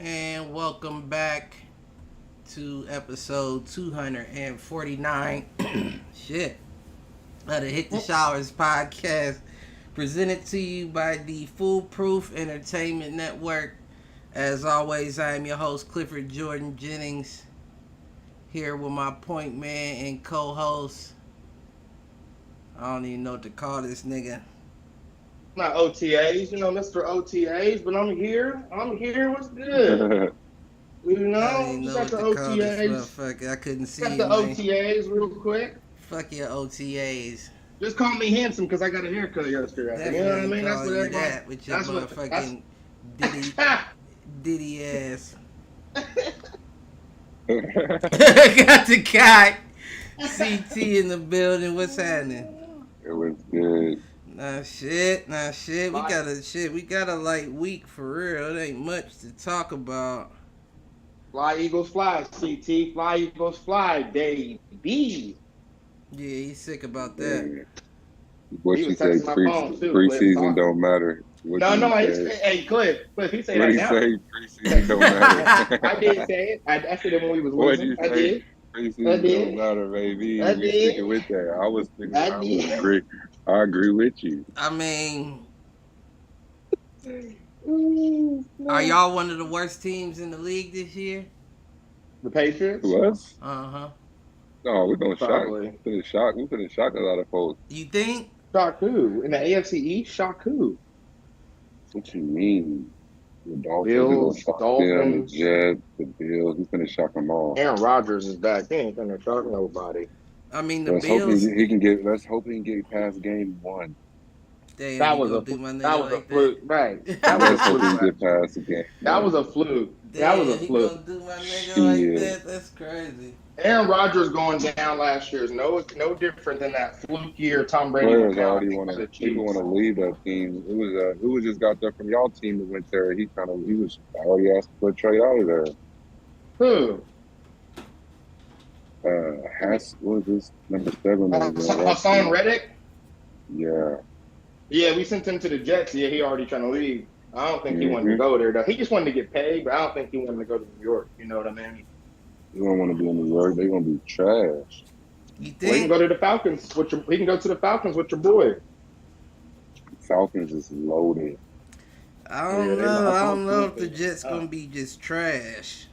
And welcome back to episode 249. Shit. Of the Hit the Showers podcast, presented to you by the Foolproof Entertainment Network. As always, I am your host, Clifford Jordan Jennings, here with my point man and co-host. I don't even know what to call this nigga. Not OTAs, Mr. OTAs, but I'm here. What's good? I don't even Just know got what the to call this OTAs. motherfucker. I couldn't Got see the you, man. OTAs real quick. Fuck your OTAs. Just call me handsome because I got a haircut yesterday. You know what I Definitely mean? That's call what you everybody. that with your That's what. That's. motherfucking Diddy ass. Got the guy CT in the building. What's happening? It was good. Nah shit. We got a light week for real. It ain't much to talk about. Fly Eagles fly, CT. Fly Eagles fly, baby. Yeah, he's sick about that. Yeah. What He you was say? texting my phone too. Preseason don't matter. What No. say? Hey, Cliff, he say What that he now. say? Preseason don't matter. I did say it. I said it when we was What losing. you I say? did. Preseason don't matter, baby. I We did. sticking with that. I was agree. I agree with you. I mean, are y'all one of the worst teams in the league this year? The Patriots? Who us? Uh-huh. No, we're gonna shock. Probably. We finna shock a lot of folks. You think? Shock who? In the AFC East? Shock who? What you mean? The Dolphins, Bills, them, the Dolphins. Jets, the Bills. We finna shock them all. Aaron Rodgers is back. He ain't gonna shock nobody. I mean, the Let's Bills. hope he can get. Let's hope he can get past game one. Damn, That you was gonna a do my nigga that was like a fluke, right? That was Let's a hope he fluke. can get past the game. That was a fluke. Damn, That was a he fluke. gonna do my nigga Shit. like that? That's crazy. Aaron Rodgers going down last year is no different than that fluke year Tom Brady Players went down. already want to. People want to leave that team. It was who was just got there from y'all team that went there. He was already asked for a trade out of there. Who? What was this number 7? Hassan Reddick? Yeah. Yeah, we sent him to the Jets. Yeah, he already trying to leave. I don't think he wanted to go there though. He just wanted to get paid, but I don't think he wanted to go to New York. You know what I mean? You don't want to be in New York. They're gonna be trash. You think? Well, he can go to the Falcons. He can go to the Falcons with your boy. Falcons is loaded. I don't know. I don't know if the Jets gonna be just trash.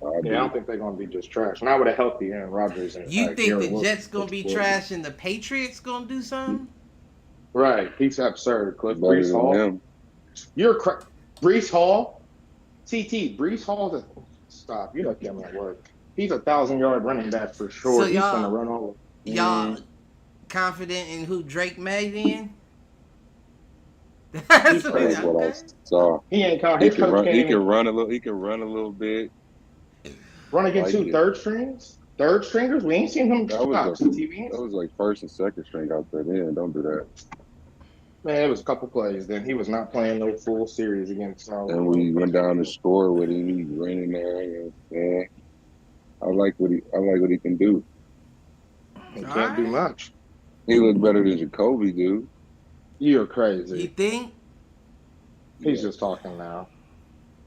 I don't think they're gonna be just trash. Not with a healthy Aaron Rodgers. And, you think Gary the Jets Wilson, gonna be trash and the Patriots gonna do something? Right. He's absurd. Cliff Better Brees than Hall. them. Brees Hall. CT. Brees Hall. Stop. You look at him at work. He's 1,000-yard running back for sure. So He's gonna run all. Y'all confident in who Drake made in? That's what I saw. He ain't caught. He His can coach run. can't He even can run a little. He can run a little bit. run against like two it. third strings. Third stringers. We ain't seen him. That was TV. That was like first and second string out there. Then don't do that. Man, it was a couple plays. Then he was not playing no full series against. And we went down to score with him. He ran in there. And I like what he can do. He can't do much. He looked better than Jacoby, dude. You're crazy. You think? He's just talking now.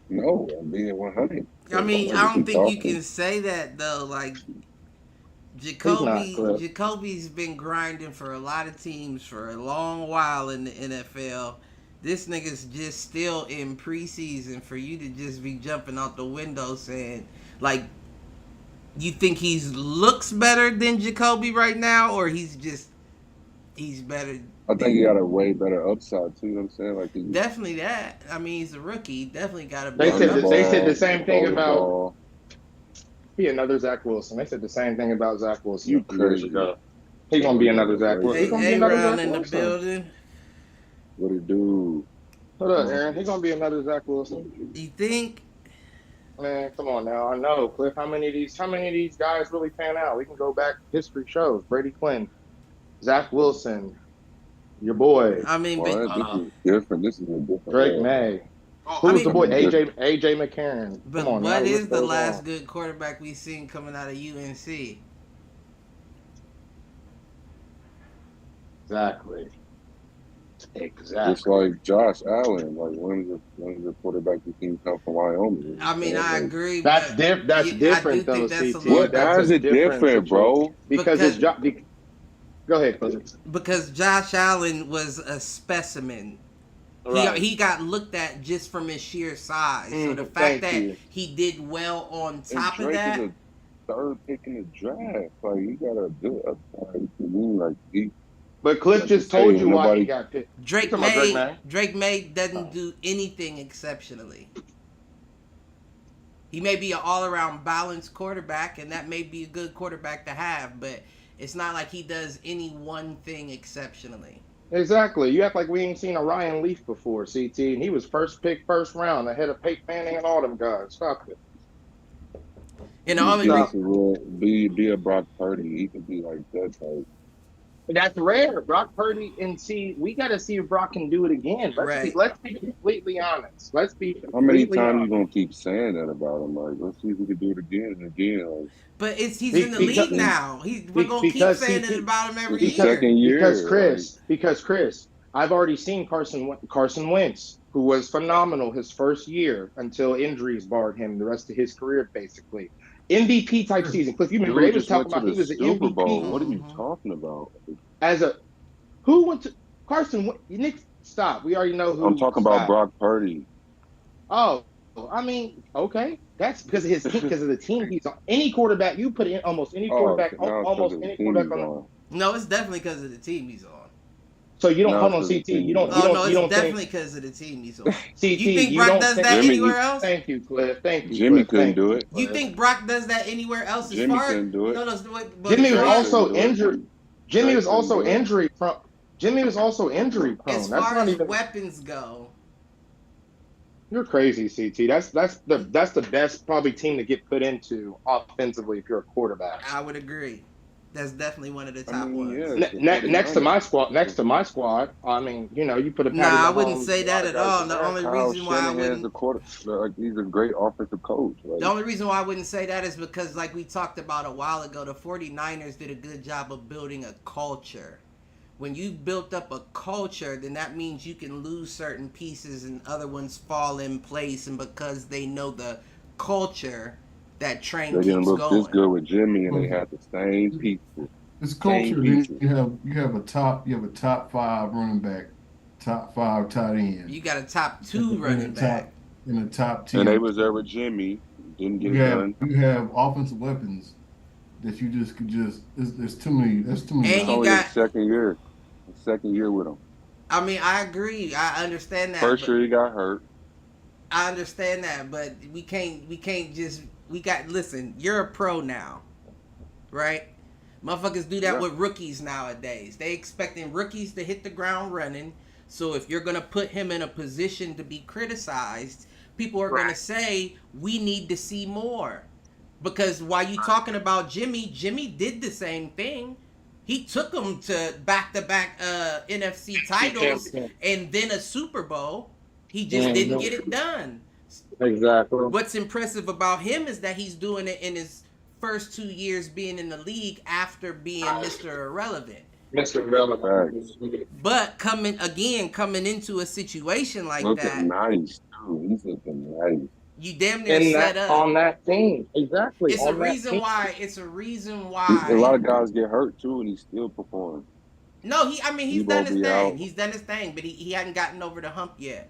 No, I'm being 100. I mean, I don't think you can say that though. Like Jacoby's been grinding for a lot of teams for a long while in the NFL. This nigga's just still in preseason. For you to just be jumping out the window saying, like, you think he looks better than Jacoby right now, or he's better? I think he got a way better upside too. You know what I'm saying? Like Definitely that. I mean, he's a rookie. He definitely got a. They said the same thing about. Ball. Be another Zach Wilson. They said the same thing about Zach Wilson You a few years crazy. ago. He's gonna be another Zach Wilson. He's gonna be another A-Round Zach in the Wilson. building. What it do? Hold up, Aaron. He's gonna be another Zach Wilson. You think? Man, come on now. I know, Cliff. How many of these guys really pan out? We can go back. History shows. Brady Quinn, Zach Wilson, your boy. I mean, This is different. This is a different. Drake May. Who's the boy? AJ McCarron. But Come on, what now, is the last good quarterback we've seen coming out of UNC? Exactly. Just Exactly. like Josh Allen, like when's the quarterback the team come from Wyoming? I mean, I Like, agree, That's but that's I do different though, think that's a CT. little what? That's a How's it different different, situation bro? because because go ahead, Cousins. because Josh Allen was a specimen. Right. He got looked at just from his sheer size. So the fact Thank that you. he did well on And top of Drake is that, a third pick in the draft. Like he got a good upside. I mean, like he, But Cliff like you just say, told ain't you why he nobody. got picked. You Drake talking about Drake, May man? Drake May doesn't Oh. do anything exceptionally. He may be an all-around balanced quarterback, and that may be a good quarterback to have, but it's not like he does any one thing exceptionally. Exactly. You act like we ain't seen a Ryan Leaf before, CT, and he was first pick, first round, ahead of Peyton Manning and all them guys. Stop it. And the He only needs Stop re- to be a Brock Purdy. He could be like that type. That's rare. Brock Purdy, and see, we got to see if Brock can do it again. right. Let's be completely honest. Let's be How many completely times you honest. gonna keep saying that about him? Like, let's see if we can do it again and again. Like, But he's in Be, the because league now. We're gonna keep because saying it CT about him every it's his because year. second year. Like, Chris, I've already seen Carson Wentz, who was phenomenal his first year until injuries barred him the rest of his career, basically. MVP type season. Cliff, you remember they dude was just went talking to about the he was an Super Bowl. MVP What are you Hmm. talking about? as a who went to Carson Wentz. Nick, stop. We already know I'm who. talking about Stop. Brock Purdy. Oh, I mean, okay. That's because of his team, because of the team he's on. Any quarterback, you put in almost any Oh, quarterback, now it's because almost of the any team quarterback he's on the. on. No, it's definitely because of the team he's on. So you don't Now hold it's on because of CT. the team You he's don't on. No, you it's don't think definitely because of the team he's on. You CT. think You Brock don't does think. that Jimmy, anywhere else? Thank you, Cliff. Thank you, Jimmy Cliff. couldn't Thank do you, it. You Cliff. think Brock does that anywhere else as Jimmy far? couldn't do it. No, no. But as Jimmy was Drake far couldn't also do it. injured. Jimmy Drake was couldn't also do it. injury prone. Jimmy was also injury as prone. That's far not as even. weapons go, You're crazy, CT. That's the best probably team to get put into offensively if you're a quarterback. I would agree. That's definitely one of the I top mean, yeah, ones. it's the Next to 49ers. my squad, I mean, you put a Patty Nah, I wouldn't Mahomes say and a lot that of at guys all. in The there. only Kyle reason why I Shanahan's wouldn't a quarter. Like he's a great offensive coach. the Like only reason why I wouldn't say that is because like we talked about a while ago, the 49ers did a good job of building a culture. When you've built up a culture, then that means you can lose certain pieces and other ones fall in place, and because they know the culture, that train they didn't keeps look this going. good with Jimmy, and they Well, had the same pieces. it's Same culture. Then pieces. you have a top five running back, top five tight end, You got a top and two running back. the top And they 10. was there with Jimmy. Didn't get You it have done. you have offensive weapons that you just could just. There's too many. That's too many And It's you only options. his got second year. His second year with him. I mean, I agree. I understand that, First but year he got hurt. I understand that, but we can't just we got listen, you're a pro now, right? Motherfuckers do that Yep. with rookies nowadays. They expecting rookies to hit the ground running. So if you're gonna put him in a position to be criticized, people are gonna say we need to see more. Because while you talking about Jimmy did the same thing. He took them to back-to-back NFC titles and then a Super Bowl. He just didn't get it done. Exactly. What's impressive about him is that he's doing it in his first 2 years being in the league after being Mr. Irrelevant. Mr. Relevant. Facts. But coming into a situation like Looking that, nice too. He's looking nice. you damn near In set that up. on that team. Exactly. It's a On that reason team. why. It's a reason A lot why. of guys get hurt too, and he still performs. No, he's done Debo his be thing. out. He's done his thing, but he hadn't gotten over the hump yet.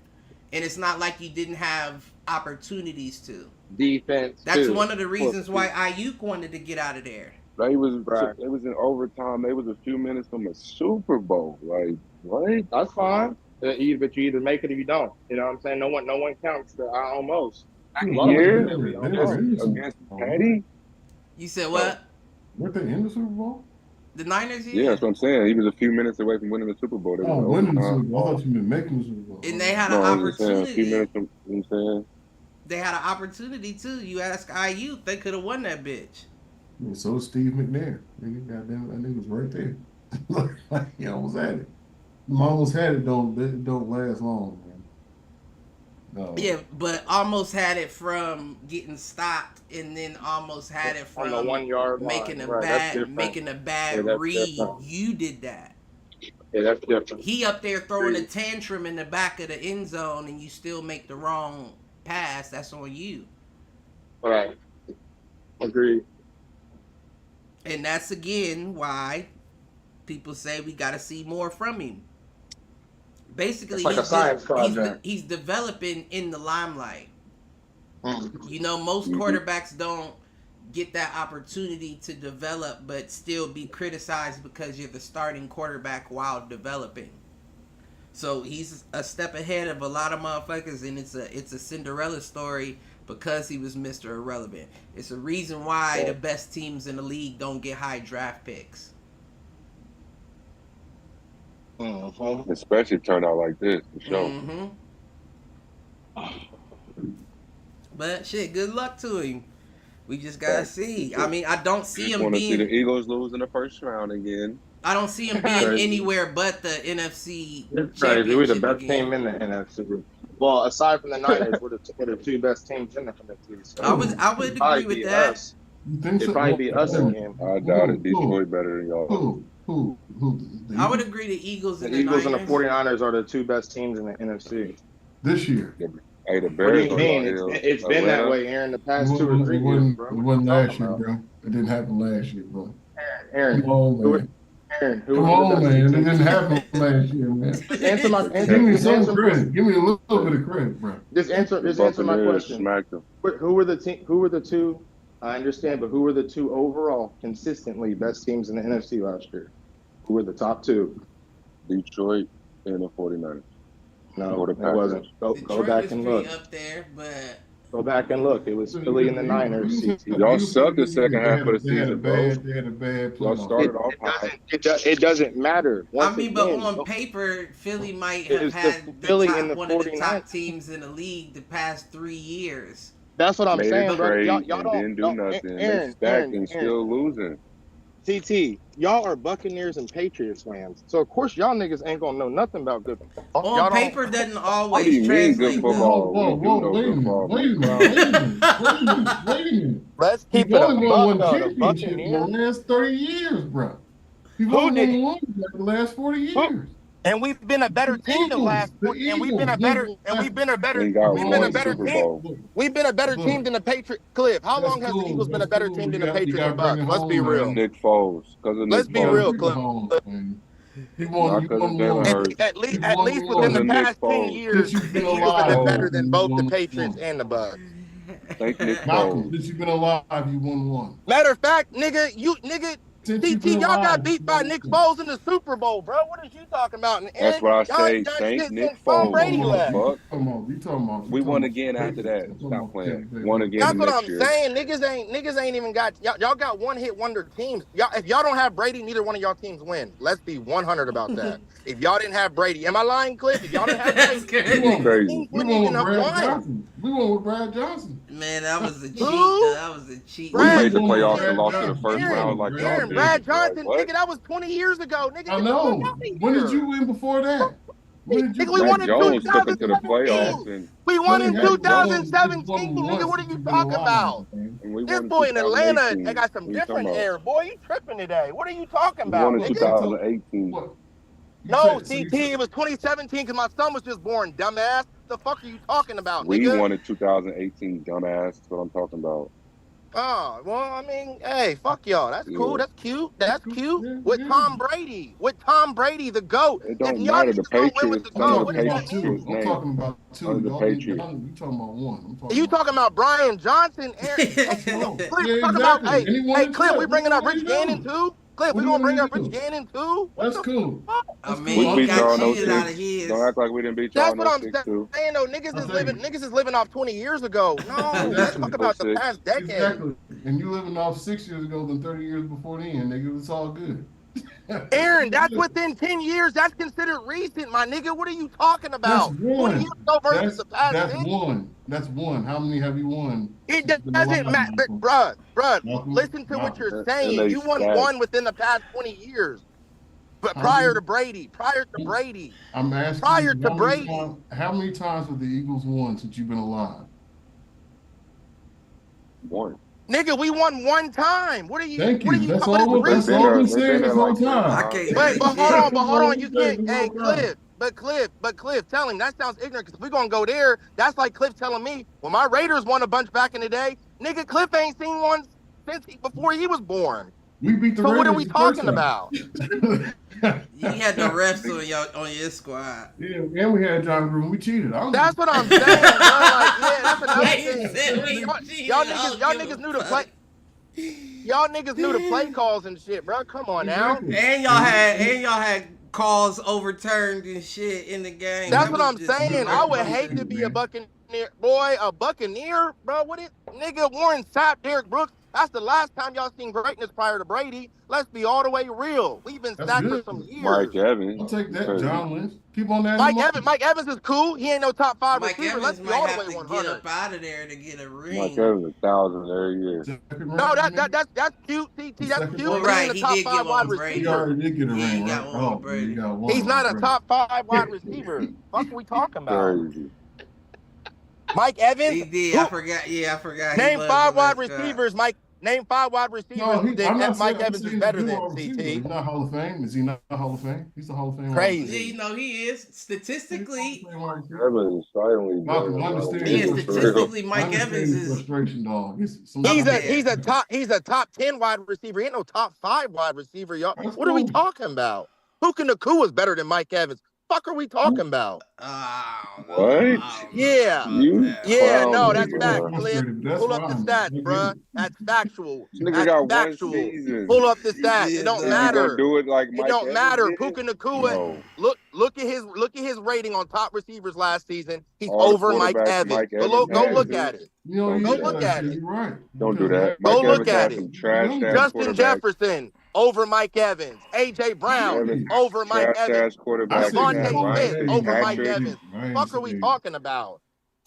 And it's not like you didn't have opportunities to. Defense That's too. one of the reasons why Ayuk wanted to get out of there. They was Right. they was in overtime. They was a few minutes from a Super Bowl. Like what? That's fine. But you either make it or you don't. You know what I'm saying? No one counts the almost. A lot of us Here really They don't were know. in the Super against Bowl. Patty. You said what? Weren't they in the Super Bowl? The Niners, Yeah, that's what I'm saying. He was a few minutes away from winning the Super Bowl. They was Oh, in winning the Super overtime. Bowl. I thought you meant making the Super Bowl. And they had an No, I'm just saying a few opportunity. minutes from. You know what I'm saying? They had an opportunity too. You ask Ayuk, they could have won that bitch. Yeah, so was Steve McNair. Nigga, goddamn, that nigga was right there. Like, he almost had it. Almost had it. Don't last long, man. No. Yeah, but almost had it from getting stopped, and then almost had it On from the 1 yard line. making a Right, that's bad different. making a bad Yeah, that's read. different. You did that. Yeah, that's different. He up there throwing a tantrum in the back of the end zone, and you still make the wrong pass. That's on you. Right. Agreed. And that's again why people say we got to see more from him. Basically, It's like a science project. he's developing in the limelight. Mm. You know, most Mhm. quarterbacks don't get that opportunity to develop, but still be criticized because you're the starting quarterback while developing. So he's a step ahead of a lot of motherfuckers, and it's a Cinderella story because he was Mr. Irrelevant. It's a reason why the best teams in the league don't get high draft picks. Mm-hmm. Especially turned out like this, for sure. Mm-hmm. But shit, good luck to him. We just gotta see. I mean, I don't see Just him want to see the being. Eagles lose in the first round again. I don't see him being Crazy. anywhere but the NFC It's crazy. We're the championship best team again. in the NFC. Well, aside from the Niners, we're the two best teams in the NFC. So I would it'd agree with be that. us. You think It'd so? probably be us again. I doubt it. Detroit better than y'all. Who? I would agree the Eagles The and Eagles the and the Niners. 49ers are the two best teams in the NFC. This year. Hey, the What do Bears you on mean? y'all It's hill. been that Atlanta. way, Aaron, the It past 2 or wasn't, 3 it years, wasn't, bro. it What wasn't you last talking year, about? bro. It didn't happen last year, bro. Aaron, Come on, who, man. Aaron, who Come were the on, best man. two It teams? didn't happen last year, man. Just answer my Give me just some answer credit. Give me a little bit of credit, bro. just answer The just answer my Buccaneers question. smacked them. Who were the team? Who were the two? I understand, but who were the two overall consistently best teams in the NFC last year? Who were the top two? Detroit and the 49ers. No, Or the it wasn't. Packers. Go Detroit back was and pretty look. up there, but Go back and look. It was Philly and the Niners. CT. Y'all sucked the second half of the They had a season, bro. bad Y'all playoff. started off high. It doesn't matter. I Once mean, but again, on paper, Philly might have it's the had Philly and the one of the 49ers. top teams in the league the past 3 years. That's what I'm Made saying, a brother. Y'all trade and don't. didn't do nothing. They Aaron, stacked and still losing. CT, y'all are Buccaneers and Patriots fans, so of course y'all niggas ain't gonna know nothing about good football. On Y'all paper, doesn't What do always you mean good translate though. football? Whoa, We do know wait a good minute, football. wait a Be minute, proud. wait a minute. Let's keep You've it a only buck won one though. The championship in the Buccaneers, last 30 years, bro. You've who only did? won one in the last 40 Who? years. And we've been a better team the last. The And we've been Eagles a won better. the And last. we've been a better. And got We've been a one better Super team. Bowl. We've been a better team than the Patriots. Cliff, how That's long has the cool. Eagles been a That's better cool. team than You the got Patriots and bring Bucks? it Let's be home, real. man. Nick Foles. Because of Nick Let's be You gotta Foles. real, bring it Cliff. home, man. You Not won because of one. Jalen Hurts. At You least won within Because the of one. Nick past 10 Foles. years, Since you've been the Eagles have alive, been better Malcolm, than you both the won Patriots one. and the Bucks. Thank Nick Malcolm, Foles. since you've been alive, you won one. Matter of fact, nigga, Since you've CT, been y'all got alive, beat you by won Nick one. Foles in the Super Bowl, bro. What is you talking about? And That's Aaron, what I y'all say. ain't done Thank shit Nick since Tom Foles. Brady The left. fuck? You talking about We won again after Patriots. that. I'm talking Stop about playing. Tampa Bay. Won again That's the what next I'm year. saying. Niggas ain't even got y'all got one hit wonder teams. Y'all, if y'all don't have Brady, neither one of y'all teams win. Let's be 100 about that. If y'all didn't have Brady, am I lying, Cliff? If y'all didn't have That's Brady, We crazy. won. teams We wouldn't won even with have Brad won. Johnson. We won with Brad Johnson. Man, that was a cheat. Who? That was a cheat. We made the won with playoffs and Brad lost to the Johnson. first We won round with like y'all Aaron, did. Brad Like, Johnson, what? nigga, that was 20 years ago. Nigga, I get the fuck know. out of When did here. you win before that? When did you Nigga, we win? won Mac in Jones took them to the 2017. playoffs and We won in Have you won? You just 2017. won Nigga, once what are since you you've been talking alive, about? man. we This won in boy in Atlanta, they 2018. got some What are you talking different about? air. Boy, you tripping today. What are you talking We won about, in nigga? 2018. What? No, So you CT, said it was 2017 because my son was just born, dumbass. The fuck are you talking about, We nigga? won in 2018, dumbass. That's what I'm talking about. Oh, well, I mean, hey, fuck y'all. That's cool. Yeah. That's cute. That's cute. yeah, With yeah. Tom Brady. With Tom Brady, the GOAT. It If don't y'all matter. The niggas don't win with Patriots the I'm under GOAT, the what talking does that about two. Patriots mean? I'm name. talking about two. Under the Y'all, Patriots. you talking about one. I'm Are talking you about talking about Brian Johnson? Aaron, that's one. Cliff, Yeah, talking about, exactly. And he won hey, it Cliff, twice. we What do bringing you up want me Rich to Gannon do? too? Cliff, What we do you gonna want bring me up to Rich do? Gannon too? What That's the cool. fuck? I That's mean, cool. We he beat got y'all in cheated out 06. of his. Don't act like we didn't beat y'all That's in what I'm 06 too. saying though. I'll take it. Niggas is living off 20 years ago. No, let's Exactly. talk about the 06. past decade. Exactly. And you living off 6 years ago than 30 years before then, nigga. It's all good. Aaron, that's within 10 years. That's considered recent, my nigga. What are you talking That's about? 20 years one. ago versus That's the past that's 10? one. That's one. How many have you won It since you've been alive, doesn't matter. Malcolm? Bruh, Malcolm? listen to what Malcolm. you're And saying. they You won stacked. one within the past 20 years. But How prior many? to Brady, I'm asking prior you to Brady. how many times have the Eagles won since you've been alive? One. Nigga, we won one time. What are you? Thank What are you. you? That's What is the all. That's reason? all we've been They've been saying there this whole like 3 time. I times. can't But say hold shit. on, That's you all we've can't. been saying this Hey, whole time. Cliff, tell him that sounds ignorant because we gonna go there. That's like Cliff telling me, well, my Raiders won a bunch back in the day. Nigga, Cliff ain't seen one before he was born. We beat the So what are Raiders we the first talking time. about? You had the refs on your squad. Yeah, and we had John Gruden. We cheated. That's what I'm saying, bro. Like, yeah, that's another He thing. said we cheated. Y'all I don't y'all give niggas a knew the play. fuck. Y'all niggas knew the play calls and shit, bro. Come on now. Exactly. And y'all had calls overturned and shit in the game. That's That what was I'm just saying. I would heartbreaking. hate to be a Buccaneer, boy. A Buccaneer, bro. What is nigga Warren Sapp, Derrick Brooks? That's the last time y'all seen greatness prior to Brady. Let's be all the way real. We've been That's stacked for good. some Mike years. Evans. I'll take that. Crazy. John Lynch. Keep on that. Mike Evans is cool. He ain't no top 5 Mike receiver. Let's Evans be might all the have way to get 100. up out of there to get a Mike ring. Evans 1,000 every year. No, that's cute. CT, that's cute. Well, But he right, ain't a he top did 5 get wide one with He Brady. receiver. already did get a Yeah, ring, he got right? one with Oh, Brady. he got one. He's not a right. top 5 wide receiver. Fuck, we talking about? Crazy. Mike Evans. He did. I forgot. Yeah, I forgot. Name He was 5 on that wide squad. receivers. Name 5 wide receivers No, that I'm not saying. Mike I'm Evans is saying he's a better good than. wide receiver. He's CT. not Hall of Fame. Is he not Hall of Fame? He's the Hall of Fame. Crazy. Yeah, he is. Statistically, Evans is silently better Malcolm, than I wide understand yeah, your receiver, for real. statistically, I Mike understand Evans your is frustration, dog. up there. He's a top 10 wide receiver. He ain't no top 5 wide receiver, y'all. That's What are we cool. talking about? Puka Nakua is better than Mike Evans. Fuck are we talking about? I don't know. What? I don't know Yeah. about You that. Yeah, no, clowning, that's Nigga facts, bro. Cliff. frustrated, but that's Pull up the fine, man. stats, I get bruh. it. That's factual. This nigga That's got one factual. season. Pull up the He stats. It did don't Think you though. gonna matter. do it like It Mike don't Evans matter. did? Puka Nakua. No. Look at his rating on top receivers last season. He's All the over Mike quarterbacks Evans. Mike Evans Go had look too. at it. You know, Don't Go do yeah, look that. at you're it. right. Don't do Because that. Go Mike look Evans at had it. some trash ass Justin quarterbacks. Jefferson over Mike Evans. AJ Brown Hey, over Mike Trash Evans. ass I quarterbacks. say You he's had Hall Devontae of Ryan Smith Fame over wide Mike Fitzpatrick, Evans. receiver. I ain't Fuck are we saying talking about?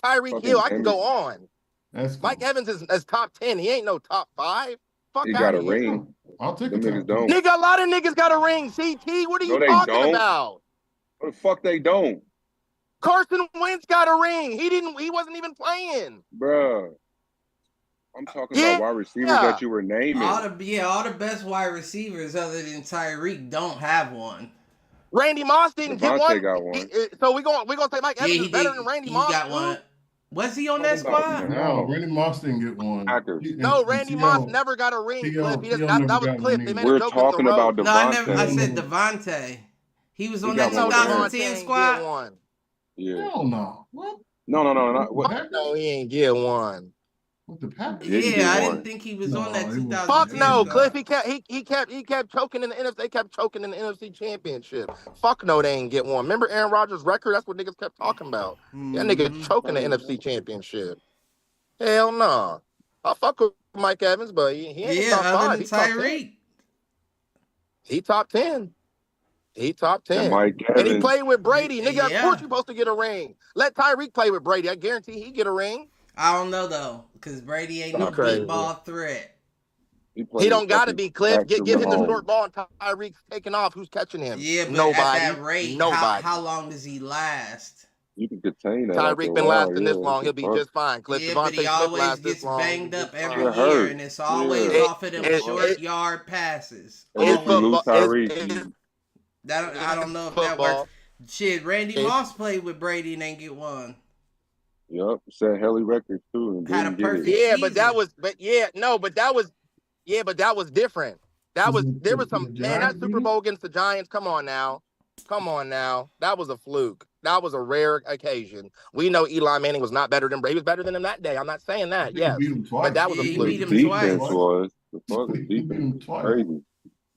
Tyreek Hill, fucking I can go Emerson. on. that's cool. Mike Evans is top 10. He ain't no top 5. Fuck He out got a of here. ring. I'll take a Them niggas top 10. don't. Nigga, a lot of niggas got a ring. CT, what are you No, they talking don't. about? What the fuck they don't? Carson Wentz got a ring. He wasn't even playing. Bruh. I'm talking Yeah. about wide receivers that you were naming. All the best wide receivers other than Tyreek don't have one. Randy Moss didn't get Devontae one. got one. So we gonna say Mike Evans Yeah, is he better did. than Randy He Moss. got Too? one. Was he on Talking that about squad? No, now. Randy Moss didn't get one. Packers. No, And Randy Moss T.O. never got a ring, Cliff. T.O. That never was got Cliff. one They either. made a We're joke in the talking about road. No, I Devontae. said Devontae. He was He on got that one with the Devontae 2010 ain't get squad. one. Yeah. Hell no. What? No. With the What? Packers? No, he ain't get one. With the Packers? Didn't Yeah, get I one. didn't think he was No, on that it was- Fuck 2010 no, Cliff. squad. He kept choking in the NFC. They kept choking in the NFC Championship. Fuck no, they ain't get one. Remember Aaron Rodgers' record? That's what niggas kept talking about. That nigga choking the NFC Championship. Hell no. I fuck with Mike Evans, but he ain't Yeah, top other 5. than He top 10. Tyreek. He top 10. He top And 10. Mike And he Evans. played with Brady. Nigga, of course Yeah. you supposed to get a ring. Let Tyreek play with Brady. I guarantee he get a ring. I don't know though, because Brady ain't no You crazy. deep ball threat. He He played don't with gotta fucking be Cliff. Patrick Give him the Mahomes. short ball and Tyreek's taking off. Who's catching him? Yeah, but Nobody. at that rate, Nobody. how long does he last? You can contain that after a Tyreek been while. lasting this long. He'll be just fine. Cliff Yeah, but he Devontae Smith always lasts this gets long. banged up every Get year, hurt. and it's always Yeah. off of them short yard passes. And if you lose Always. Tyreek, That I don't know if that works. Shit, Randy Moss played with Brady and ain't get one. yep, set Helly records too and Had a didn't get perfect it. Yeah, season. but that was different. There was some man, that Super Bowl against the Giants. Come on now. That was a fluke. That was a rare occasion. We know Eli Manning was not better than Brady. He was better than him that day. I'm not saying that. Yes, but that was a He fluke. beat him Defense twice. was the fuck is defense crazy.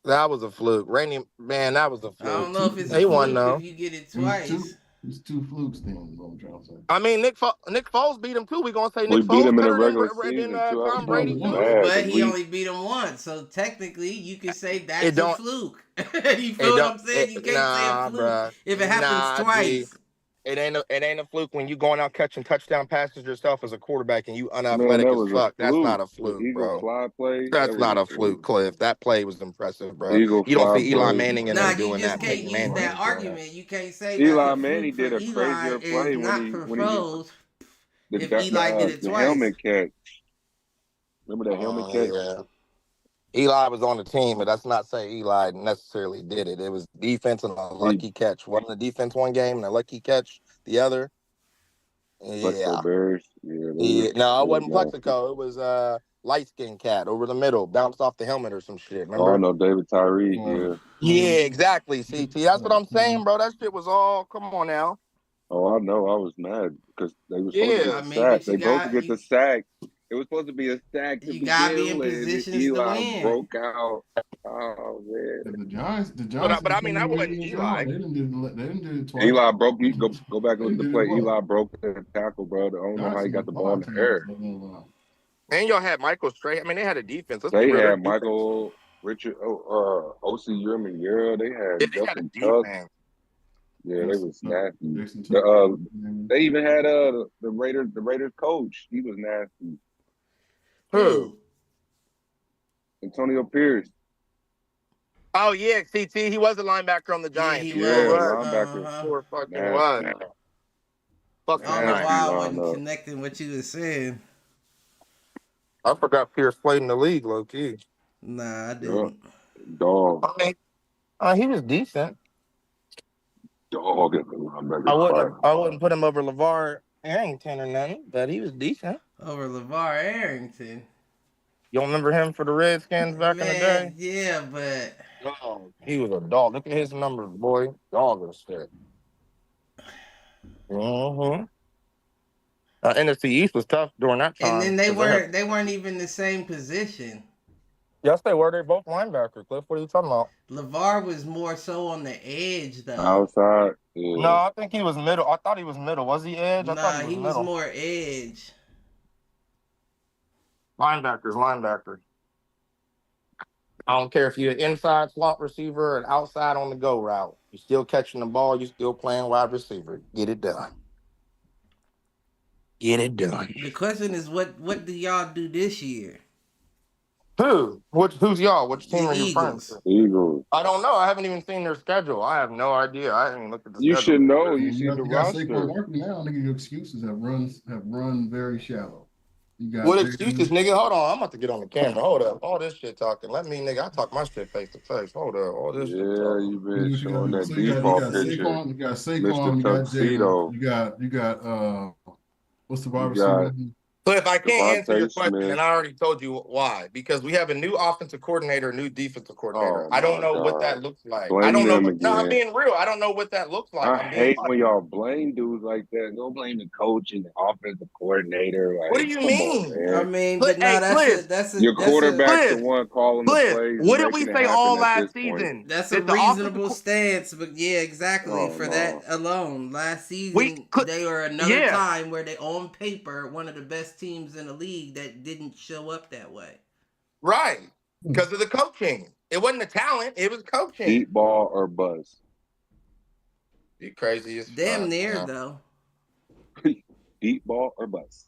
That was a fluke. Randy, man, that was a I fluke. don't know if it's a He won fluke though. if you get it twice. It's two flukes then, is what I'm trying to say. I mean, Nick Foles beat him too. We gonna say We Nick beat Foles him in the better regular than season too. Tom That Brady was too. bad, But 'cause he only beat him once, so technically you could say that's a don't- fluke. You feel what I'm saying? You can't say a fluke bruh. if it happens twice. G. It ain't a fluke when you going out catching touchdown passes yourself as a quarterback and you Man, unathletic that as was fuck. a That's fluke. not a The fluke, Eagle bro. fly play. That's not a fluke, Cliff. That play was impressive, bro. Eagle You don't fly see Eli play. Manning and Nah, them you doing just that. can't Peyton use Manning that ain't doing argument. You can't say Eli that's a Manning fluke did for a Eli crazier is play not for when he Foles the if Eli did it the twice. helmet catch. Remember that helmet catch? Yeah. Eli was on the team, but that's not say Eli necessarily did it. It was defense and a lucky catch. Wasn't the defense one game and a lucky catch the other? Plexo Yeah. Bears. Yeah, No, they it was wasn't nasty. Plexico. It was light skinned cat over the middle, bounced off the helmet or some shit. Oh, I Remember? know David Tyree. Uh, Yeah. Yeah, exactly. CT. That's what I'm saying, bro. That shit was all. Come on now. Oh, I know. I was mad because they were supposed to get Yeah. I the mean, sack. but They supposed to get the sack. It was supposed to be a sack to you gotta be begin in with, and then positions to Eli win. broke out. Oh man! the Giants But I didn't mean, come that in wasn't against y'all. Eli. They didn't do it twice. Eli broke. You go back and They look at the did it play. once. Eli broke the tackle, bro. I don't know how Giants he did got it the ball in 5 the times. air. And y'all had Michael Stray. I mean, they had a defense. Let's be They real. Their had defense. Michael Richard, O.C. Yearman. Yeah, they Yeah, had they had a Justin Tuck. defense. Yeah, they was nasty. Jason Tuck. They even had the Raiders coach. He was nasty. Who? Antonio Pierce. Oh yeah, CT. He was a linebacker on the Yeah, Giants. he He sure Yeah, was. was. linebacker. Sure fucking was. Nasty. Fuck the I don't know Nasty why I Giants. wasn't lineup. connecting what you was saying. I forgot Pierce played in the league, low key. Nah, I Yeah. didn't. Dog. I mean, he was decent. Dog at the linebacker spot. I wouldn't put him over LeVar Arrington or nothing, but he was decent. Over LeVar Arrington. You don't remember him for the Redskins back in the day? Man, yeah, but Oh, he was a dog. Look at his numbers, boy. Dog was shit. Mm-hmm. NFC East was tough during that and time. then they weren't even the same position. Yes, they were. They both linebackers. Cliff, what are you talking about? LeVar was more so on the edge though. Outside. No, Yeah. I think he was middle. I thought he was middle. Was he edge? I thought Nah, he was he was middle. more edge. Linebackers. I don't care if you're an inside slot receiver or an outside on the go route. You're still catching the ball. You're still playing wide receiver. Get it done. Get it done. The question is, what do y'all do this year? Who? Who's y'all? Which The team are you referring Eagles. to? Eagles. I don't know. I haven't even seen their schedule. I have no idea. I haven't even looked at the You schedule. should know. Yeah, You see the you got Saquon roster. Barkley now. Nigga, your excuses have run very shallow. You got What excuses, nigga? Hold on. I'm about to get on the camera. Hold up. All this shit talking. Let me, nigga. I talk my shit face to face. Hold up. All this shit Yeah, talking. you've been what you showing got. that So you default got picture. Saquon, Mr. you got Jalen, Tuxedo. you got what's the wide You receiver? got So if I can't answer your Devontae question, Smith. and I already told you why, because we have a new offensive coordinator, a new defensive coordinator. Oh I don't my know what God. that looks like. I Blame don't know. them No, I'm again. being real. I don't know what that looks like. I I'm being hate when honest. y'all blame dudes like that. Go blame the coach and the offensive coordinator. What do Like, you come on, mean? I man. mean, but no, Hey, Cliff. Your quarterback's the Cliff. one calling the Cliff. plays and What did we making it say all happen at last this point. season? that's a Did the offensive reasonable stance. But yeah, exactly. Oh For that no. alone, last season they were another yeah. time where they on paper one of the best teams in the league that didn't show up that way. Right. Because of the coaching. It wasn't the talent, it was coaching. Deep ball or bust. You crazy as Damn fuck, near man. though. Deep ball or bust.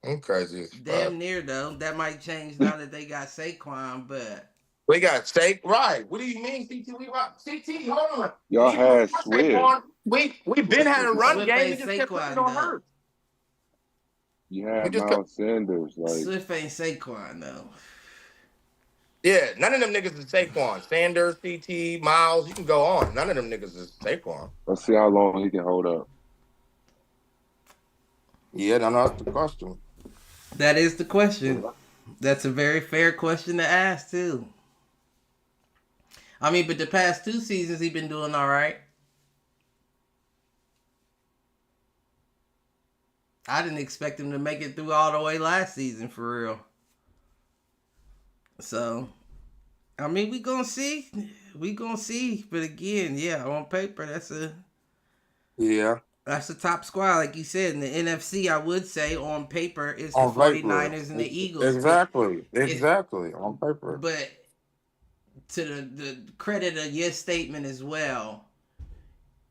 I'm crazy as fuck. Damn near though. That might change now that they got Saquon, but We got steak. Right. What do you mean, CT? We rock CT, hold on. Y'all had Got Swift. Saquon. We been had a run Swift game. We ain't just kept putting it Saquon on though. hurt. You We had just kept, Miles Sanders. Like, Swift ain't Saquon though. yeah, none of them niggas is Saquon. Sanders, CT, Miles, you can go on. None of them niggas is Saquon. let's see how long he can hold up. Yeah, no, that's the question. That is the question. That's a very fair question to ask too. I mean, but the past 2 seasons he been doing all right. I didn't expect him to make it through all the way last season for real. So, I mean, we gonna see. We gonna see. But again, yeah, on paper, that's a top squad, like you said. In the NFC, I would say on paper it's the 49ers and the Eagles. Exactly. On paper. But to the credit of your statement as well,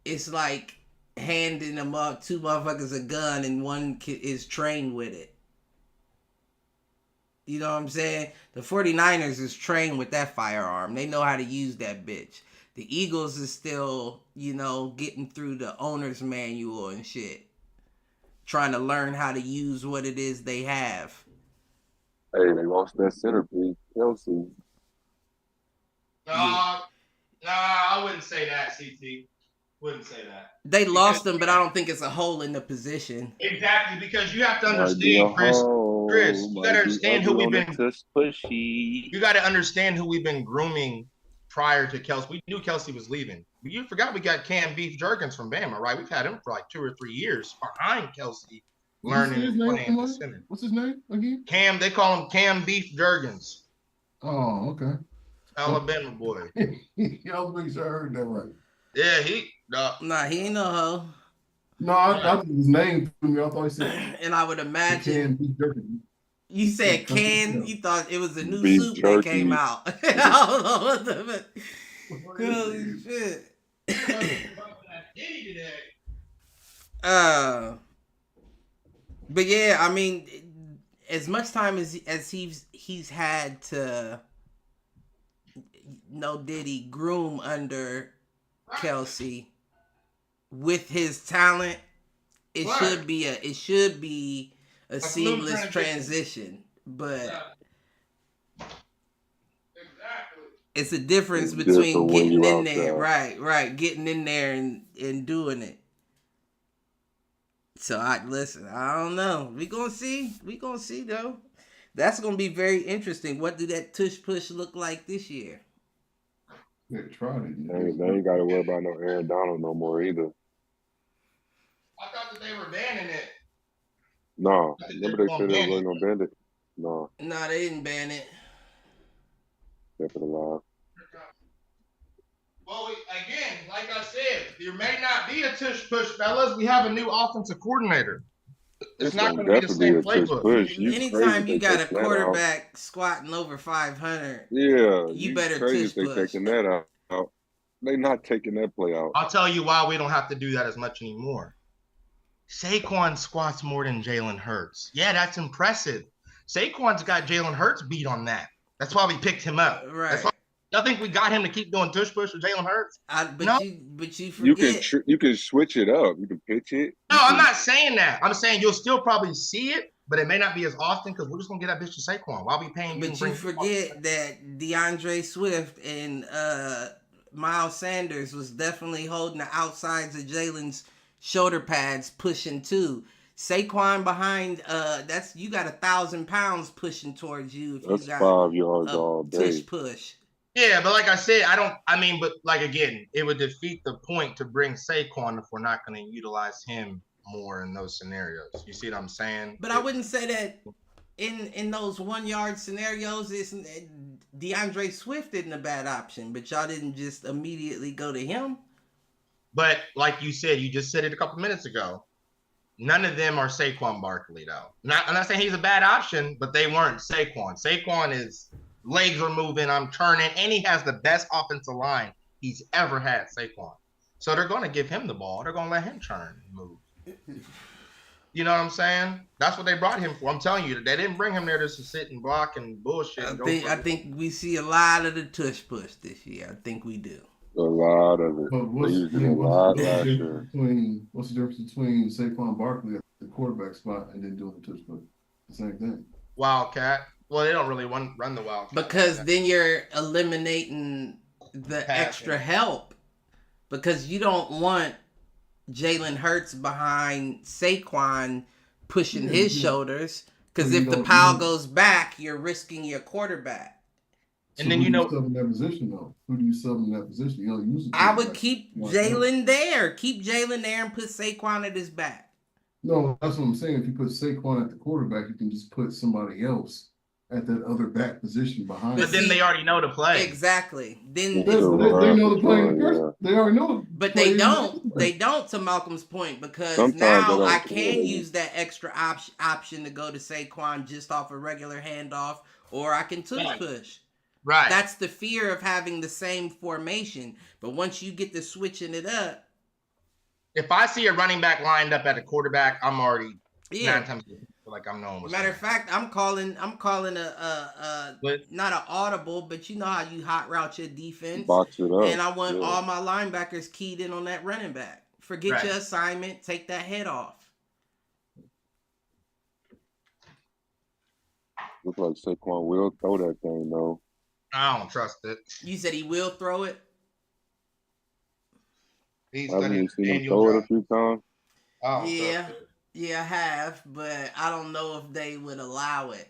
it's like handing them up 2 motherfuckers a gun and one is trained with it. You know what I'm saying? The 49ers is trained with that firearm. They know how to use that bitch. The Eagles is still, getting through the owner's manual and shit. Trying to learn how to use what it is they have. Hey, they lost that centerpiece, Kelsey. Yeah. I wouldn't say that, CT. Wouldn't say that. They Because lost him, but I don't think it's a hole in the position. exactly, because you have to Might be a understand, Chris, hole. you gotta Might be understand who ugly we've on the been tush pushy. you gotta understand who we've been grooming prior to Kelsey. We knew Kelsey was leaving. But you forgot we got Cam Beef Jurgens from Bama, right? We've had him for like 2 or 3 years behind Kelsey, What you say learning his and name playing the was? center. What's his name again? Cam, they call him Cam Beef Jurgens, Oh, okay. Alabama boy. I was making sure I heard that right. Yeah, he Nah, he ain't no hoe. No, I thought his name threw me. I thought he said And I would can imagine be dirty. you said Cut this can. out. You thought it was a new Beef soup that came jerky. out. I don't know what the holy shit. But yeah, I mean, as much time as he's had to, no Diddy groom under Kelsey with his talent, it should be a seamless transition. But it's a difference It's between different when getting you in out there, there. right, getting in there and doing it. So I don't know. We gonna see though. That's gonna be very interesting. What do that tush push look like this year? They tried it. They ain't got to worry about no Aaron Donald no more either. I thought that they were banning it. No, I think remember they gonna said they ban were it. going to bend it? No, No, they didn't ban it. kept it alive. Well, again, like I said, there may not be a tush push, fellas. We have a new offensive coordinator. It's It's not going going to to be the definitely be same a tush playbook. push. You crazy if Anytime you they got a taking that out. quarterback squatting over 500, Yeah, you you better crazy tush if they push. taking that out. They not taking that play out. I'll tell you why we don't have to do that as much anymore. Saquon squats more than Jalen Hurts. Yeah, that's impressive. Saquon's got Jalen Hurts beat on that. That's why we picked him up. Right. Y'all think we got him to keep doing tush push with Jalen Hurts? No. You You can forget. you can switch it up. You can pitch it. No, I'm not saying that. I'm saying you'll still probably see it, but it may not be as often because we're just gonna get that bitch to Saquon. Why we paying you? But you forget that DeAndre Swift and Miles Sanders was definitely holding the outsides of Jalen's shoulder pads, pushing too. Saquon behind, that's you got 1,000 pounds pushing towards you if That's you got 5 yards a all tush day. push. Yeah, but like I said, but like again, it would defeat the point to bring Saquon if we're not going to utilize him more in those scenarios. You see what I'm saying? But I wouldn't say that in those 1 yard scenarios, it's DeAndre Swift isn't a bad option, but y'all didn't just immediately go to him. But like you said, you just said it a couple minutes ago. None of them are Saquon Barkley, though. I'm not saying he's a bad option, but they weren't Saquon. Saquon is legs are moving, I'm turning, and he has the best offensive line he's ever had, Saquon. So they're going to give him the ball. They're going to let him turn and move. You know what I'm saying? That's what they brought him for. I'm telling you, they didn't bring him there just to sit and block and bullshit. I think we see a lot of the tush push this year. I think we do. A lot of it. But They used it a lot last year. What's the difference between Saquon Barkley at the quarterback spot and then doing the tush push? The same thing. Wildcat. Well, they don't really run the Wildcat. Because then you're eliminating the extra help. Because you don't want Jalen Hurts behind Saquon pushing his shoulders. Because if the pile goes back, you're risking your quarterback. And then sub in that position though. Who do you sub in that position? You don't use it. I would keep Jalen there. Keep Jalen there and put Saquon at his back. No, that's what I'm saying. If you put Saquon at the quarterback, you can just put somebody else at that other back position behind. But then they already know the play. Exactly. Then they know the play in person. They already know. But they don't. They don't, to Malcolm's point, because sometimes now I can use that extra option to go to Saquon just off a regular handoff, or I can tush push. Right. That's the fear of having the same formation. But once you get to switching it up. If I see a running back lined up at a quarterback, I'm already 9 times like I'm knowing what's Matter of fact, I'm calling a not an audible, but you know how you hot route your defense. Box it up. And I want all my linebackers keyed in on that running back. Forget your assignment, take that head off. Looks like Saquon will throw that thing though. I don't trust it. You said he will throw it? He's Haven't studying you seen him Daniel throw it a Jones. few times? I don't Yeah. trust it. Yeah, I have, but I don't know if they would allow it.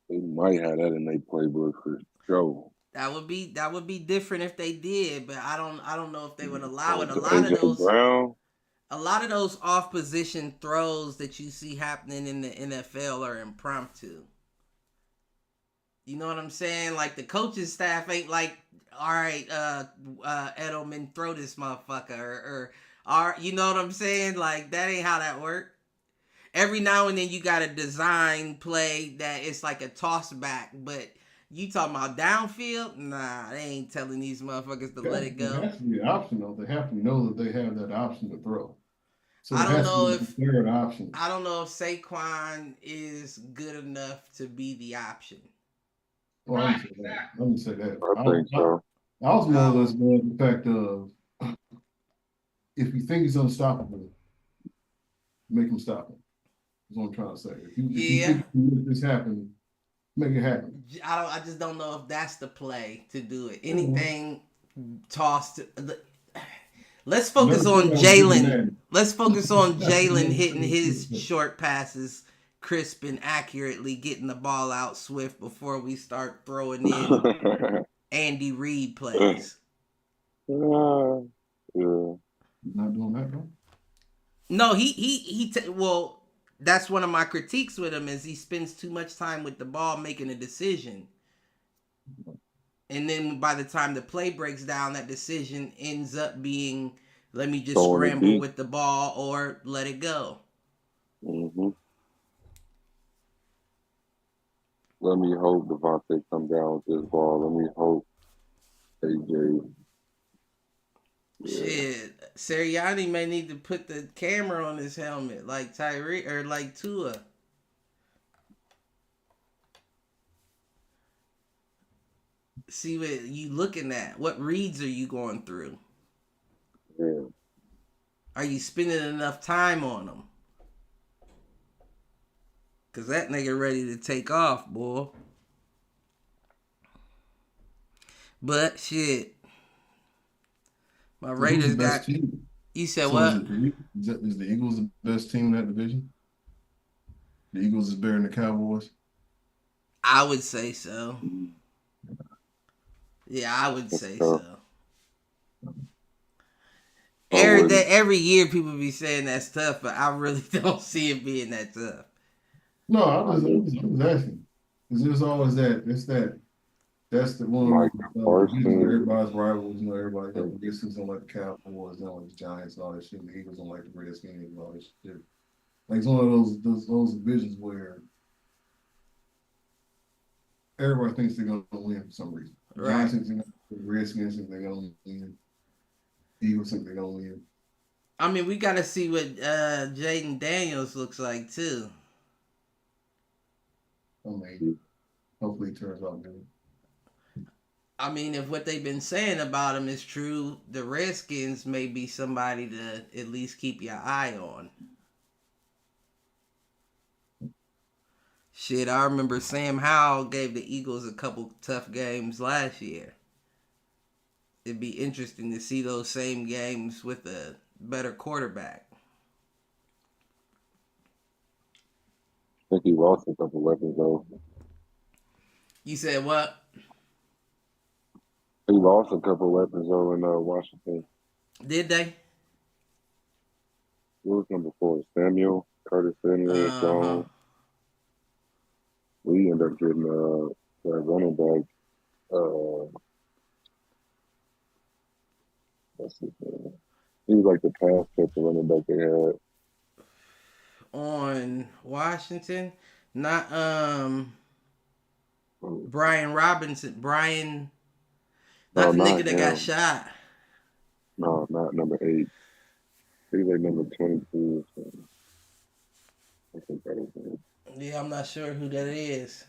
They might have that in their playbook for sure. That would be different if they did, but I don't know if they would allow it. AJ Brown. A lot of those off position throws that you see happening in the NFL are impromptu. You know what I'm saying? Like the coaching staff ain't like, all right, Edelman, throw this motherfucker, or you know what I'm saying? Like that ain't how that work. Every now and then you got a design play that it's like a toss back, but you talking about downfield? Nah, they ain't telling these motherfuckers to let it go. It has to be optional. They have to know that they have that option to throw. So I it don't has know to if be a third option. I don't know if Saquon is good enough to be the option. Well, let me say that. I think so. I also know that's more the fact of if you think he's unstoppable, make him stop him. That's what I'm trying to say. If you think you can make this happen, make it happen. I just don't know if that's the play to do it. Anything tossed. Let's focus on Jalen. Let's focus on Jalen hitting his short passes crisp and accurately, getting the ball out swift before we start throwing in Andy Reid plays. Yeah. Not doing that, though. No, well, that's one of my critiques with him is he spends too much time with the ball making a decision. And then by the time the play breaks down, that decision ends up being, let me just scramble with the ball or let it go. Mm-hmm. Let me hope Devontae come down with this ball. Let me hope AJ. Yeah. Shit, Sirianni may need to put the camera on his helmet like Tyree or like Tua. See what you looking at. What reads are you going through? Yeah. Are you spending enough time on them? Cause that nigga ready to take off, boy. But shit, my Raiders got. Team? You said so what? Is the Eagles the best team in that division? The Eagles is better than the Cowboys? I would say so. Yeah, I would say so. Every year people be saying that's tough, but I really don't see it being that tough. No, I was asking. Because there's always that. That's the one where everybody's rivals. You know, everybody got the Redskins don't like the Cowboys, they don't like the Giants and all that shit. The Eagles don't like the Redskins and all that shit. Like it's one of those divisions where everybody thinks they're gonna win for some reason. The Giants think they're gonna win, the Redskins think they're gonna win. The Eagles think they're gonna win. I mean, we gotta see what Jaden Daniels looks like too. I mean, hopefully it turns out good. I mean, if what they've been saying about him is true, the Redskins may be somebody to at least keep your eye on. Shit, I remember Sam Howell gave the Eagles a couple tough games last year. It'd be interesting to see those same games with a better quarterback. I think he lost a couple weapons though. You said what? He lost a couple weapons though in Washington. Did they? What was number 4? Curtis Samuel, Jones. We ended up getting that running back. What's his name? He was like the pass catcher running back they had. On Washington? Not Brian Robinson. Not the nigga that got shot. No, not number 8. He's like number 22 or something. I think that is it. Yeah, I'm not sure who that is.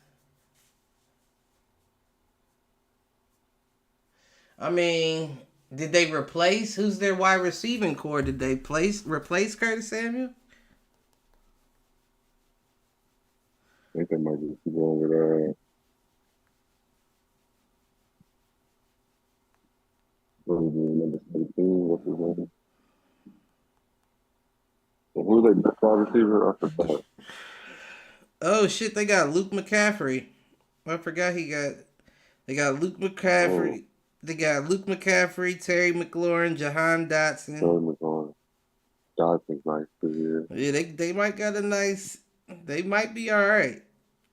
I mean, did they replace? Who's their wide receiving core? Did they replace Curtis Samuel? I think they Who they best wide receiver? I forgot. Oh shit, they got Luke McCaffrey. I forgot he got. They got Luke McCaffrey. Oh, They got Luke McCaffrey, Terry McLaurin, Jahan Dotson. Jordan McLaurin. Dodson's nice too. Yeah, they might got a nice. They might be all right.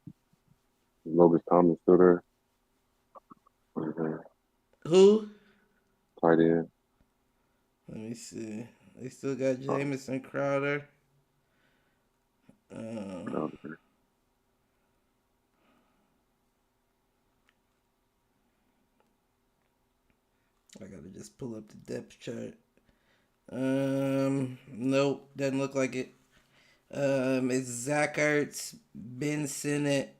Yeah. Logan Thomas still there. Okay. Who? Tight end. Let me see. They still got Oh, Jamison Crowder. Um, Crowder. I gotta just pull up the depth chart. Nope, doesn't look like it. It's Zach Ertz, Ben Sinnott,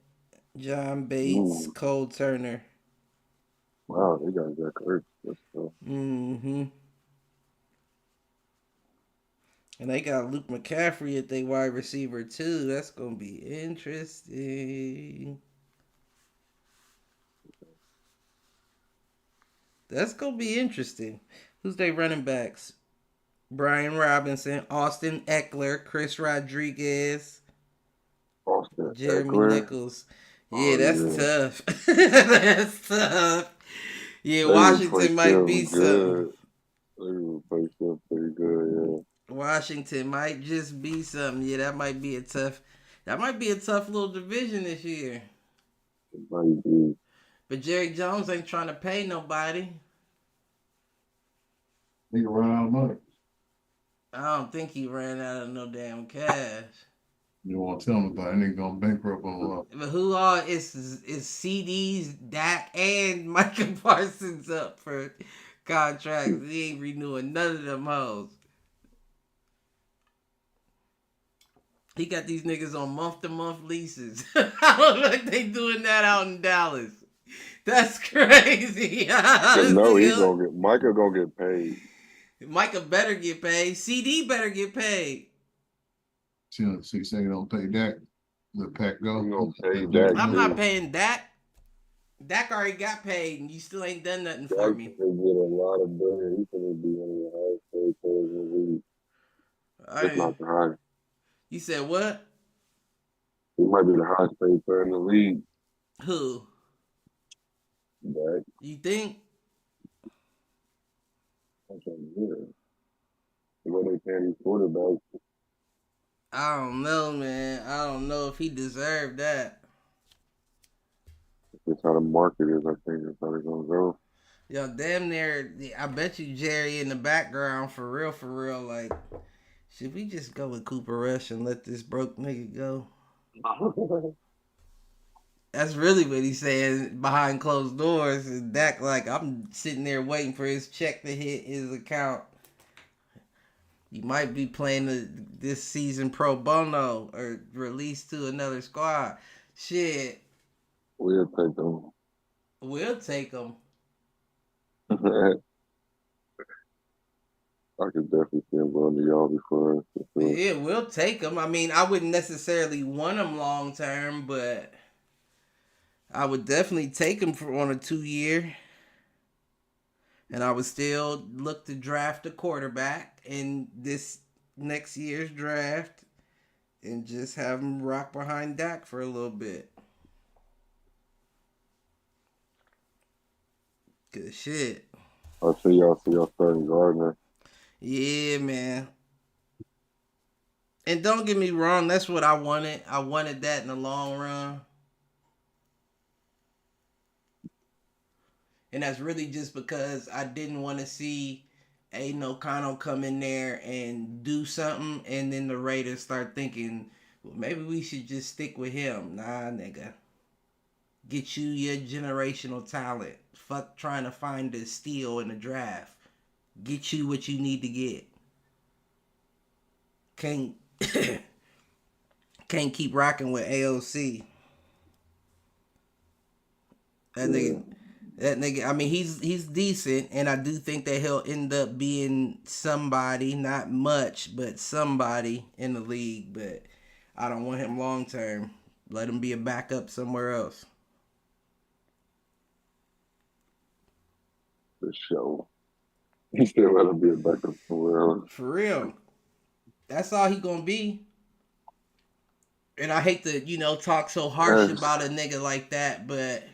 John Bates, Ooh, Cole Turner. wow, they got Zach Ertz. That's cool. Mm-hmm. And they got Luke McCaffrey at their wide receiver too. That's gonna be interesting. That's gonna be interesting. Who's they running backs? Brian Robinson, Austin Eckler, Chris Rodriguez, Austin Jeremy Eckler. Nichols. Yeah, Oh that's yeah, tough. That's tough. Yeah, they Washington replaced might be him something. good. They replaced him pretty good. Washington might just be something. Yeah, that might be a tough. That might be a tough little division this year. Yeah, it might be. But Jerry Jones ain't trying to pay nobody. Nigga run out of money. I don't think he ran out of no damn cash. You don't want to tell him about it. Nigga gonna bankrupt on But who all is CDs, Dak, and Micah Parsons up for contracts? He ain't renewing none of them hoes. He got these niggas on month-to-month leases. I don't know if they doing that out in Dallas. That's crazy. No, he gonna get Micah gonna get paid. Micah better get paid. CD better get paid. So you saying you don't pay Dak? Let Pack go. He gonna pay Dak I'm not too. paying Dak. Dak already got paid, and you still ain't done nothing Dak for me. gonna get a lot of bread. He's gonna be one of the highest paid players in the league. If I, not the highest. you said what? He might be the highest paid player in the league. Who? Dak. You think? I'm trying to hear. The way they paying these quarterbacks, I don't know, man. I don't know if he deserved that. that's how the market is. I think that's how they're gonna go. Yo, damn near. I bet you Jerry in the background for real, for real. Like, should we just go with Cooper Rush and let this broke nigga go? That's really what he's saying behind closed doors. And Dak, like, I'm sitting there waiting for his check to hit his account. You might be playing this season pro bono or released to another squad. Shit, We'll take them. we'll take him. I could definitely see him going to y'all before. For sure. Yeah, we'll take him. I mean, I wouldn't necessarily want him long term, but I would definitely take him on a 2 year. And I would still look to draft a quarterback in this next year's draft and just have him rock behind Dak for a little bit. Good shit. I'll see y'all starting Gardner. Yeah, man. And don't get me wrong, that's what I wanted. I wanted that in the long run. And that's really just because I didn't want to see Aiden O'Connell come in there and do something, and then the Raiders start thinking, well, maybe we should just stick with him. Nah, nigga. Get you your generational talent. Fuck trying to find a steal in the draft. Get you what you need to get. Can't can't keep rocking with AOC. That nigga, I mean, he's decent, and I do think that he'll end up being somebody, not much, but somebody in the league. But I don't want him long term. Let him be a backup somewhere else. The show. He still let him be a backup somewhere else. For real. That's all he gonna be. And I hate to, talk so harsh about a nigga like that, but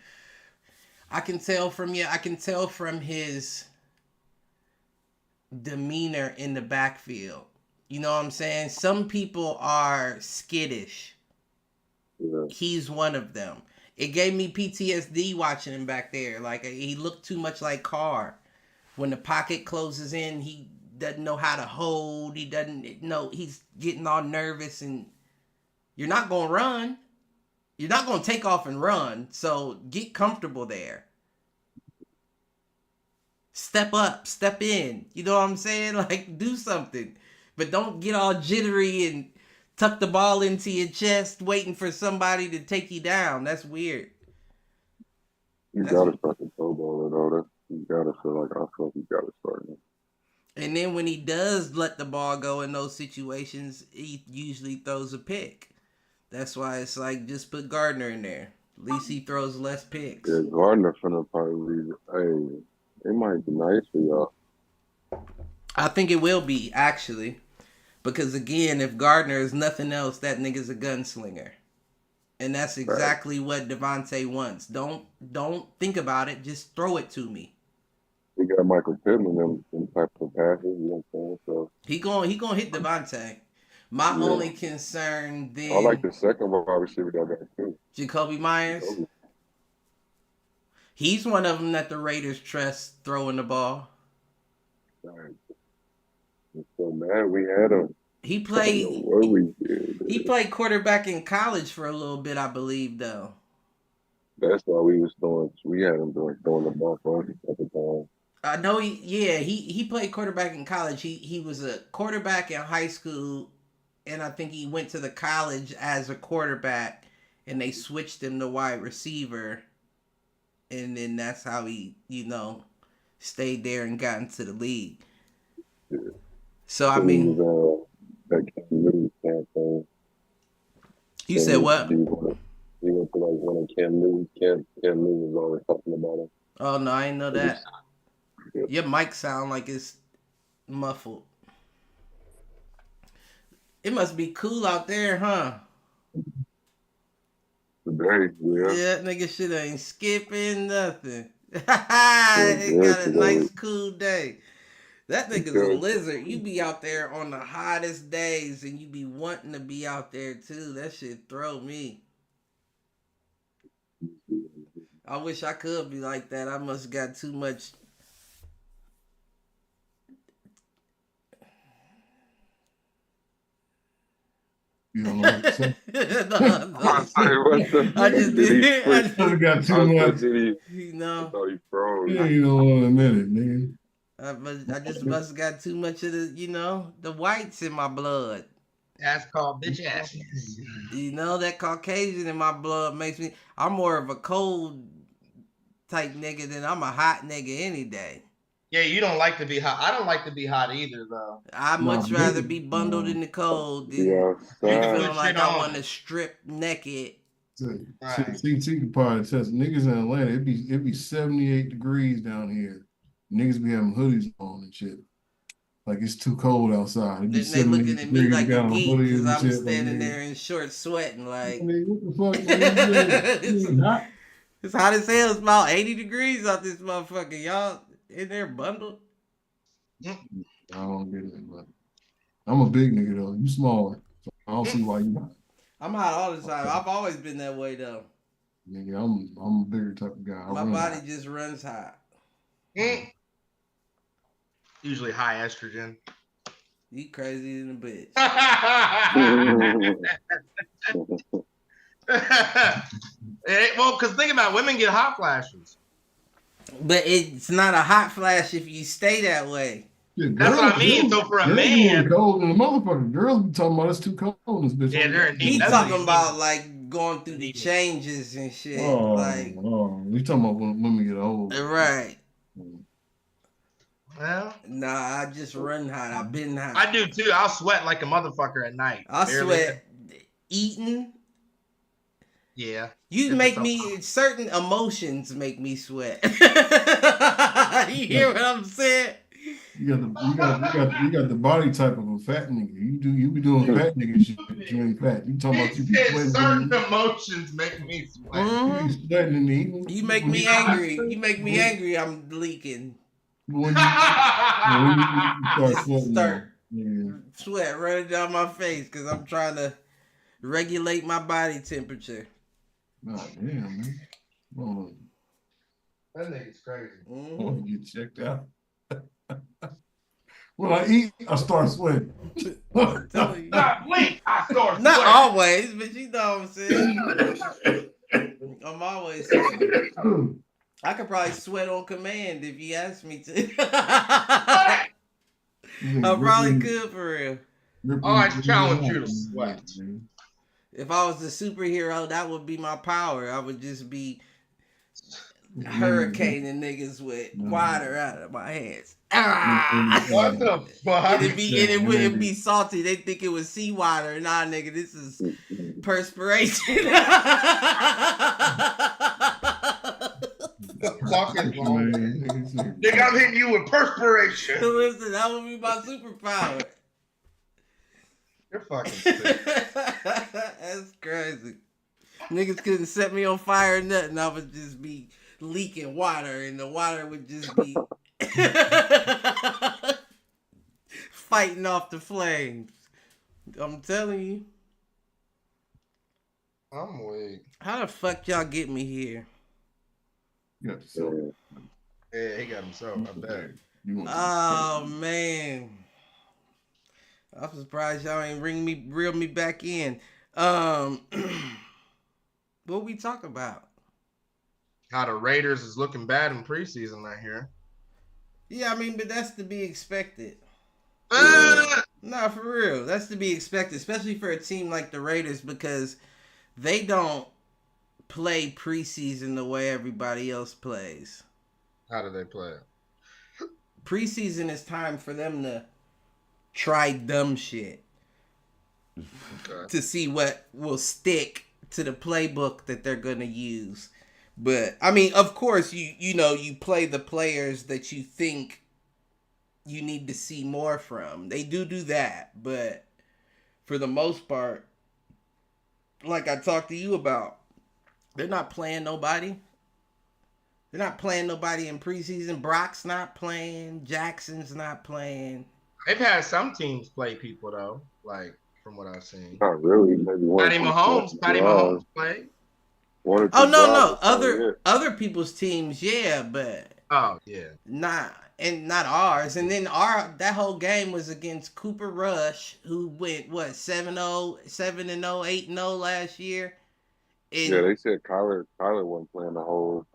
I can tell from his demeanor in the backfield. You know what I'm saying? Some people are skittish. Yeah. He's one of them. It gave me PTSD watching him back there. Like, he looked too much like Carr. When the pocket closes in, he doesn't know how to hold. He doesn't know. He's getting all nervous, and you're not going to run. You're not going to take off and run. So get comfortable there. Step up, step in. You know what I'm saying? Like, do something. But don't get all jittery and tuck the ball into your chest waiting for somebody to take you down. That's weird. You gotta start the Pro Bowler, though. You gotta feel like you gotta start him. And then when he does let the ball go in those situations, he usually throws a pick. That's why it's like, just put Gardner in there. At least he throws less picks. Yeah, Gardner finna probably it might be nice for y'all. I think it will be, actually. Because again, if Gardner is nothing else, that nigga's a gunslinger. And that's exactly what Devontae wants. Don't think about it. Just throw it to me. We got Michael Pittman in type of passes, you know what I'm saying? So he gonna hit Devontae. My only concern then, I like the second wide receiver that got too. Jacoby Myers. He's one of them that the Raiders trust throwing the ball. Right. So man, we had him. He played quarterback in college for a little bit, I believe, though. That's why we had him throwing the ball for us at the time. I know he played quarterback in college. He was a quarterback in high school, and I think he went to the college as a quarterback, and they switched him to wide receiver, and then that's how he, stayed there and got into the league. Yeah. So I mean, that Cam Newton campaign. You said what? He went to like one of Cam Newton. Cam Newton was always talking about him. Oh no, I didn't know that. Yep. Your mic sound like it's muffled. It must be cool out there, huh? Today, yeah. Yeah, nigga shit ain't skipping nothing. It got a nice cool day. That nigga's a lizard. You be out there on the hottest days and you be wanting to be out there too. That shit throw me. I wish I could be like that. I must have got too much. You don't know what to say? I just did. I got too much. I thought he froze. Yeah, you don't want to admit it, nigga. I just must have got too much of the whites in my blood. That's called bitch ass. That Caucasian in my blood makes me. I'm more of a cold type nigga than I'm a hot nigga any day. Yeah, you don't like to be hot. I don't like to be hot either, though. I'd much rather be bundled in the cold than feeling like I want to strip naked. Right. CT part test niggas in Atlanta. It be 78 degrees down here. Niggas be having hoodies on and shit. Like it's too cold outside. They looking at me like a geek because I'm standing there in shorts sweating like. I mean, what the fuck? It's hot as hell. It's about 80 degrees out this motherfucker. Y'all in there bundled? I don't get it, but I'm a big nigga though. You small, so I don't see why you not. I'm hot all the time. I've always been that way though. Nigga, I'm a bigger type of guy. My body just runs hot. Usually high estrogen. You crazy than a bitch. Well, because think about it, women get hot flashes. But it's not a hot flash if you stay that way. Yeah, that's what I mean. So for a man, cold and the motherfucker, girls be talking about it's too cold in this bitch. Yeah, they're he talking about like going through the changes and shit. We talking about when women get old, right? Well, nah, I just run hot. I've been hot. I do too. I'll sweat like a motherfucker at night. I sweat eating. Yeah. You make me, certain emotions make me sweat. You hear what I'm saying? You got the body type of a fat nigga. You be doing fat nigga shit. You ain't fat. You talking about you be sweating. Certain emotions make me sweat. You be sweating in the evening. You make me angry. You make me angry. I'm leaking. When you start sweating. Start sweat running down my face because I'm trying to regulate my body temperature. Oh, damn, man. Oh, That nigga's crazy. I want to get checked out. When I eat, I start sweating. Not blink, I start sweating. Not always, but you know what I'm saying. I'm always sweating. I could probably sweat on command if you asked me to. I probably could for real. I challenge you to sweat. If I was a superhero, that would be my power. I would just be hurricaning niggas with water out of my hands. What the fuck? It wouldn't be salty. They think it was seawater. Nah, nigga, this is perspiration. The fuck is wrong? Nigga, I'm hitting you with perspiration. Listen, that would be my superpower. You're fucking sick. That's crazy. Niggas couldn't set me on fire or nothing. I would just be leaking water, and the water would just be fighting off the flames. I'm telling you. I'm weak. How the fuck y'all get me here? Yeah, he got himself. I bet. Oh man, I'm surprised y'all ain't reel me back in. What we talk about? How the Raiders is looking bad in preseason, I hear. Yeah, I mean, but that's to be expected. Nah, for real, that's to be expected, especially for a team like the Raiders, because they don't play preseason the way everybody else plays. How do they play it? Preseason is time for them to try dumb shit to see what will stick to the playbook that they're gonna use. But I mean, of course, you play the players that you think you need to see more from. They do that, but for the most part, like I talked to you about, they're not playing nobody. They're not playing nobody in preseason. Brock's not playing. Jackson's not playing. They've had some teams play people though, like from what I've seen. Not really. Maybe one. Patty Mahomes played. Oh no. Other people's teams, yeah, but not ours. And then that whole game was against Cooper Rush, who went 7-0, 7-0, 8-0 last year. And, yeah, they said Kyler wasn't playing the whole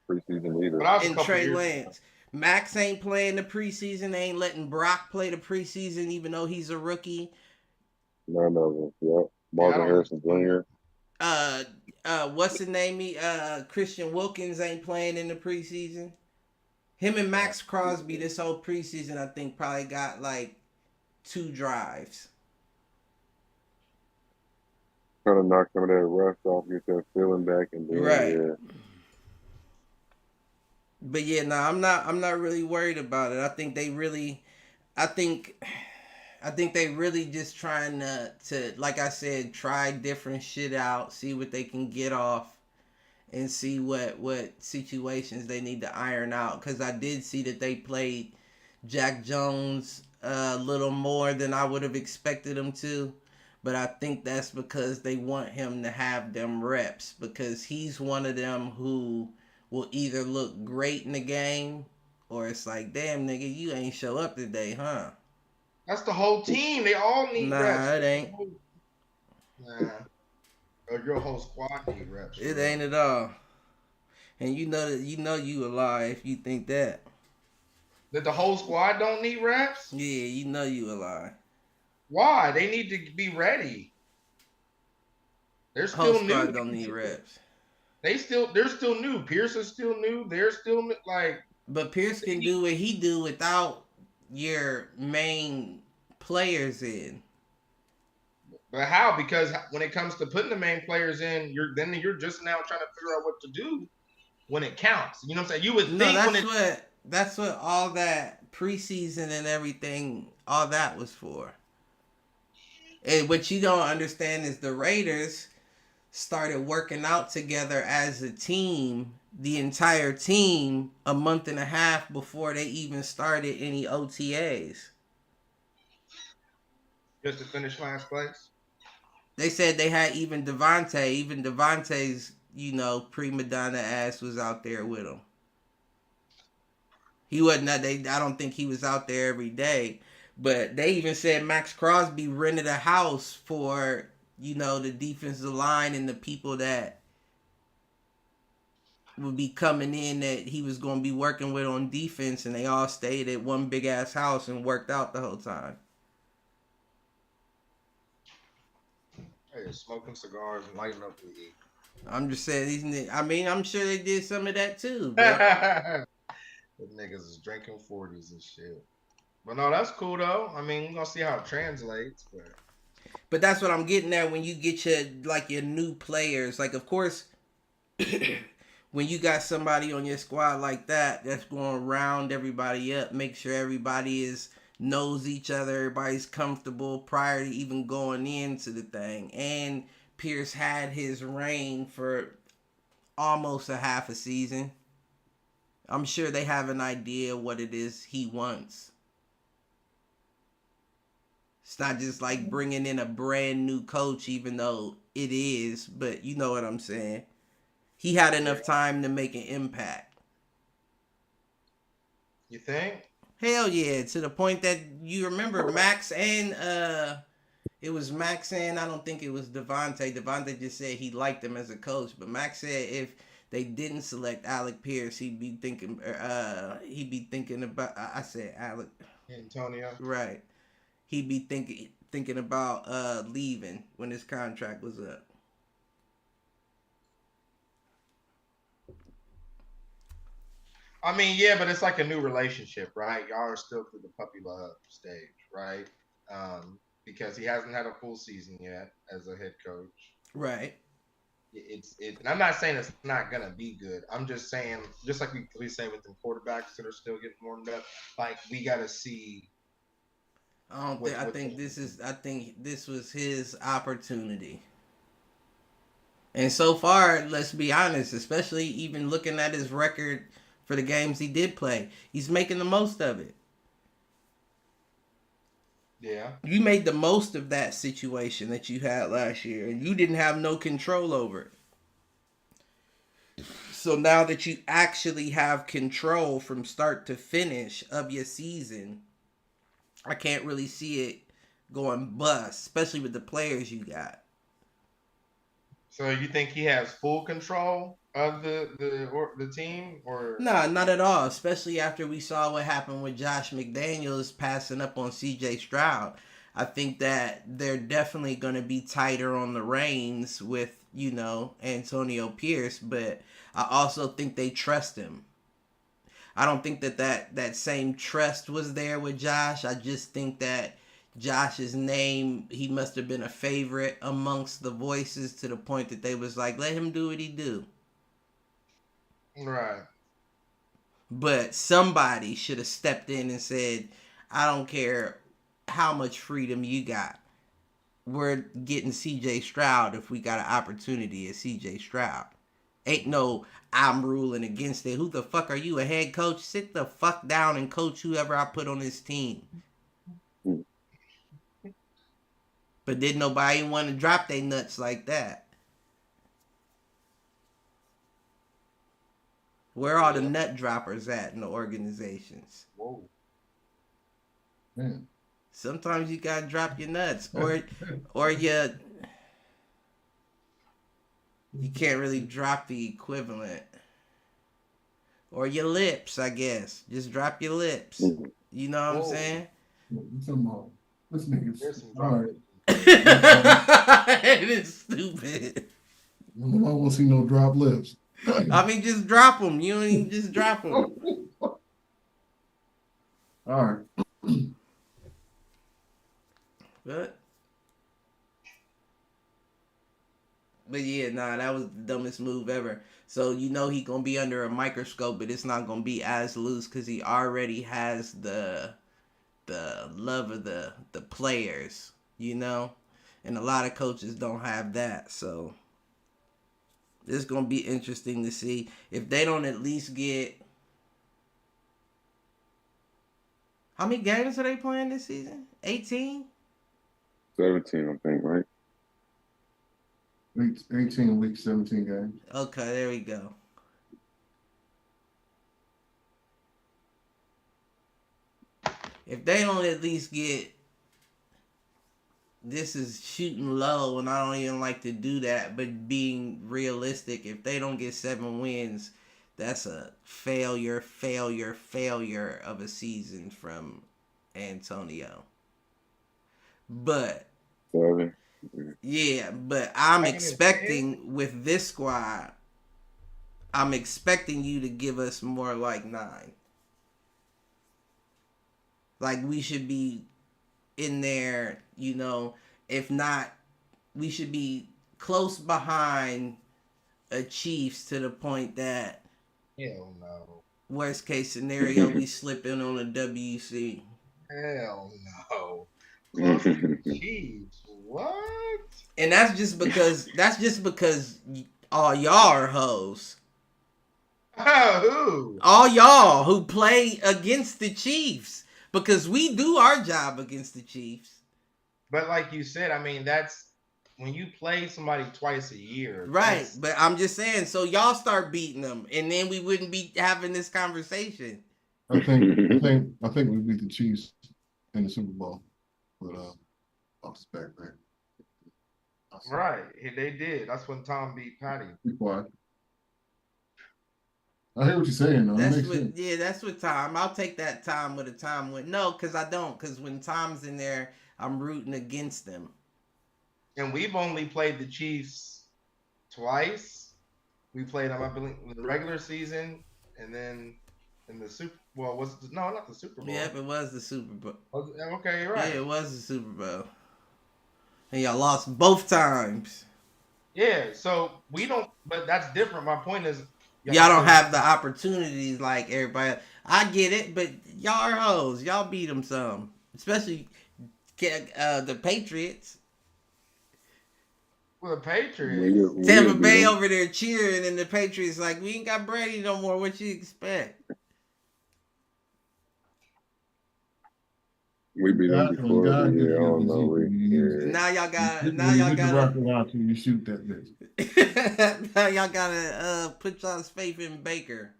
preseason either. And Trey Lance. Max ain't playing the preseason. They ain't letting Brock play the preseason, even though he's a rookie. None of them. Yep. Marvin Harrison Jr. What's his name? Christian Wilkins ain't playing in the preseason. Him and Max Crosby this whole preseason, I think, probably got like 2 drives. Trying to knock some of that rust off, get that feeling back, and then yeah. But yeah, I'm not really worried about it. I think they really just trying to, like I said, try different shit out, see what they can get off, and see what situations they need to iron out. Because I did see that they played Jack Jones a little more than I would have expected them to. But I think that's because they want him to have them reps, because he's one of them who will either look great in the game, or it's like, damn, nigga, you ain't show up today, huh? That's the whole team. They all need reps. Nah, it ain't. Your whole squad need reps. It ain't at all. And you know you a lie if you think that. That the whole squad don't need reps? Yeah, you know you a lie. Why? They need to be ready. They're still whole new. squad don't need reps. They're still new. Pierce is still new. They're still like. But Pierce can do what he do without your main players in. But how? Because when it comes to putting the main players in, you're just now trying to figure out what to do when it counts. You know what I'm saying? You would think that's what all that preseason and everything, all that was for. And what you don't understand is the Raiders started working out together as a team, the entire team, a month and a half before they even started any OTAs. Just to finish last place. They said they had even Devontae's, prima donna ass was out there with him. He wasn't. I don't think he was out there every day. But they even said Max Crosby rented a house for, the defensive line and the people that would be coming in that he was going to be working with on defense, and they all stayed at one big ass house and worked out the whole time. Hey, smoking cigars and lighting up the heat. I'm just saying I'm sure they did some of that too. The niggas is drinking 40s and shit. But no, that's cool though. I mean, we're gonna see how it translates, but that's what I'm getting at when you get your new players. Like, of course, when you got somebody on your squad like that, that's going to round everybody up, make sure everybody knows each other, everybody's comfortable prior to even going into the thing. And Pierce had his reign for almost a half a season. I'm sure they have an idea what it is he wants. It's not just like bringing in a brand new coach, even though it is, but you know what I'm saying. He had enough time to make an impact. You think? Hell yeah, to the point that you remember Max and it was Max and I don't think it was Devontae. Devontae just said he liked him as a coach, but Max said if they didn't select Alec Pierce, he'd be thinking about I said Alec Antonio. Right. He'd be thinking about leaving when his contract was up. I mean, yeah, but it's like a new relationship, right? Y'all are still through the puppy love stage, right? Because he hasn't had a full season yet as a head coach. Right. And I'm not saying it's not gonna be good. I'm just saying, just like we say with the quarterbacks that are still getting warmed up, like we gotta see. I think this was his opportunity. And so far, let's be honest, especially even looking at his record for the games he did play, he's making the most of it. Yeah. You made the most of that situation that you had last year, and you didn't have no control over it. So now that you actually have control from start to finish of your season, I can't really see it going bust, especially with the players you got. So you think he has full control of the team, or Nah, not at all. Especially after we saw what happened with Josh McDaniels passing up on C.J. Stroud. I think that they're definitely going to be tighter on the reins with Antonio Pierce, but I also think they trust him. I don't think that same trust was there with Josh. I just think that Josh's name, he must have been a favorite amongst the voices to the point that they was like, let him do what he do. right? But somebody should have stepped in and said, I don't care how much freedom you got. We're getting C.J. Stroud if we got an opportunity at C.J. Stroud. Ain't no I'm ruling against it. Who the fuck are you, a head coach? Sit the fuck down and coach whoever I put on this team. But did nobody want to drop their nuts like that? Where are the nut droppers at in the organizations? Whoa. Man. Sometimes you gotta drop your nuts, or you can't really drop the equivalent, or your lips. I guess just drop your lips. You know what I'm saying? This nigga's There's some all right. It is stupid. I don't want to see no drop lips. I mean, just drop them. You don't even just drop them. All right. But But yeah, nah, that was the dumbest move ever. So you know he gonna be under a microscope, but it's not gonna be as loose because he already has the love of the players, you know, and a lot of coaches don't have that. So it's gonna be interesting to see if they don't at least get. How many games are they playing this season? 18? 17, I think, right? Week 18, week 17 games. Okay, there we go. If they don't at least get, this is shooting low, and I don't even like to do that, but being realistic, if they don't get 7 wins, that's a failure of a season from Antonio. But 7. yeah, but I'm Back in his day? expecting with this squad, I'm expecting you to give us more like 9. Like we should be in there, you know, if not, we should be close behind a Chiefs to the point that Hell no. worst case scenario we slip in on a WC. Hell no. Close to the Chiefs. What? And that's just because all y'all are hoes. Who? All y'all who play against the Chiefs. Because we do our job against the Chiefs. But like you said, I mean, that's when you play somebody twice a year. Right. But I'm just saying, so y'all start beating them, and then we wouldn't be having this conversation. I think we beat the Chiefs in the Super Bowl. But I'll expect that. Right. They did. That's when Tom beat Patty. Be quiet. I hear what you're saying, though. That's what time. I'll take that time with a time with no, because I don't. Because when Tom's in there, I'm rooting against them. And we've only played the Chiefs twice. We played them, I believe, in the regular season, and then in the Super. Well, not the Super Bowl. Yep, it was the Super Bowl. Okay, you're right. Yeah, it was the Super Bowl. And y'all lost both times. Yeah, so we don't. But that's different. My point is, y'all don't have the opportunities like everybody. I get it, but y'all are hoes. Y'all beat them some, especially the Patriots. Well, the Patriots. Tampa Bay over there cheering, and the Patriots like, we ain't got Brady no more. What you expect? We beat them before. Yeah, I don't know. Now y'all got. You shoot that bitch. Now y'all gotta put y'all's faith in Baker.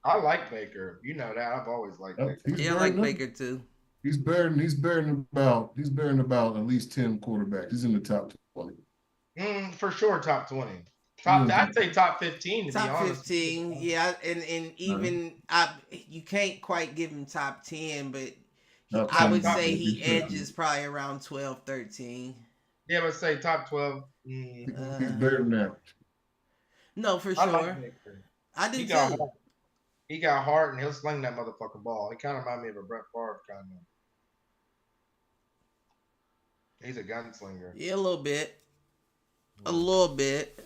I like Baker. You know that. I've always liked Baker. Yeah, I like Baker too. He's better than about at least 10 quarterbacks. He's in the top 20. For sure, top 20. I'd say top 15 to top be honest. 15, yeah, and even you can't quite give him top 10, but I would say he edges probably around 12, 13. Yeah, I would say top 12. He's better than that. No, for sure. I do too. He got heart, and he'll sling that motherfucking ball. He kind of reminds me of a Brett Favre kind of. He's a gunslinger. Yeah, a little bit. A little bit.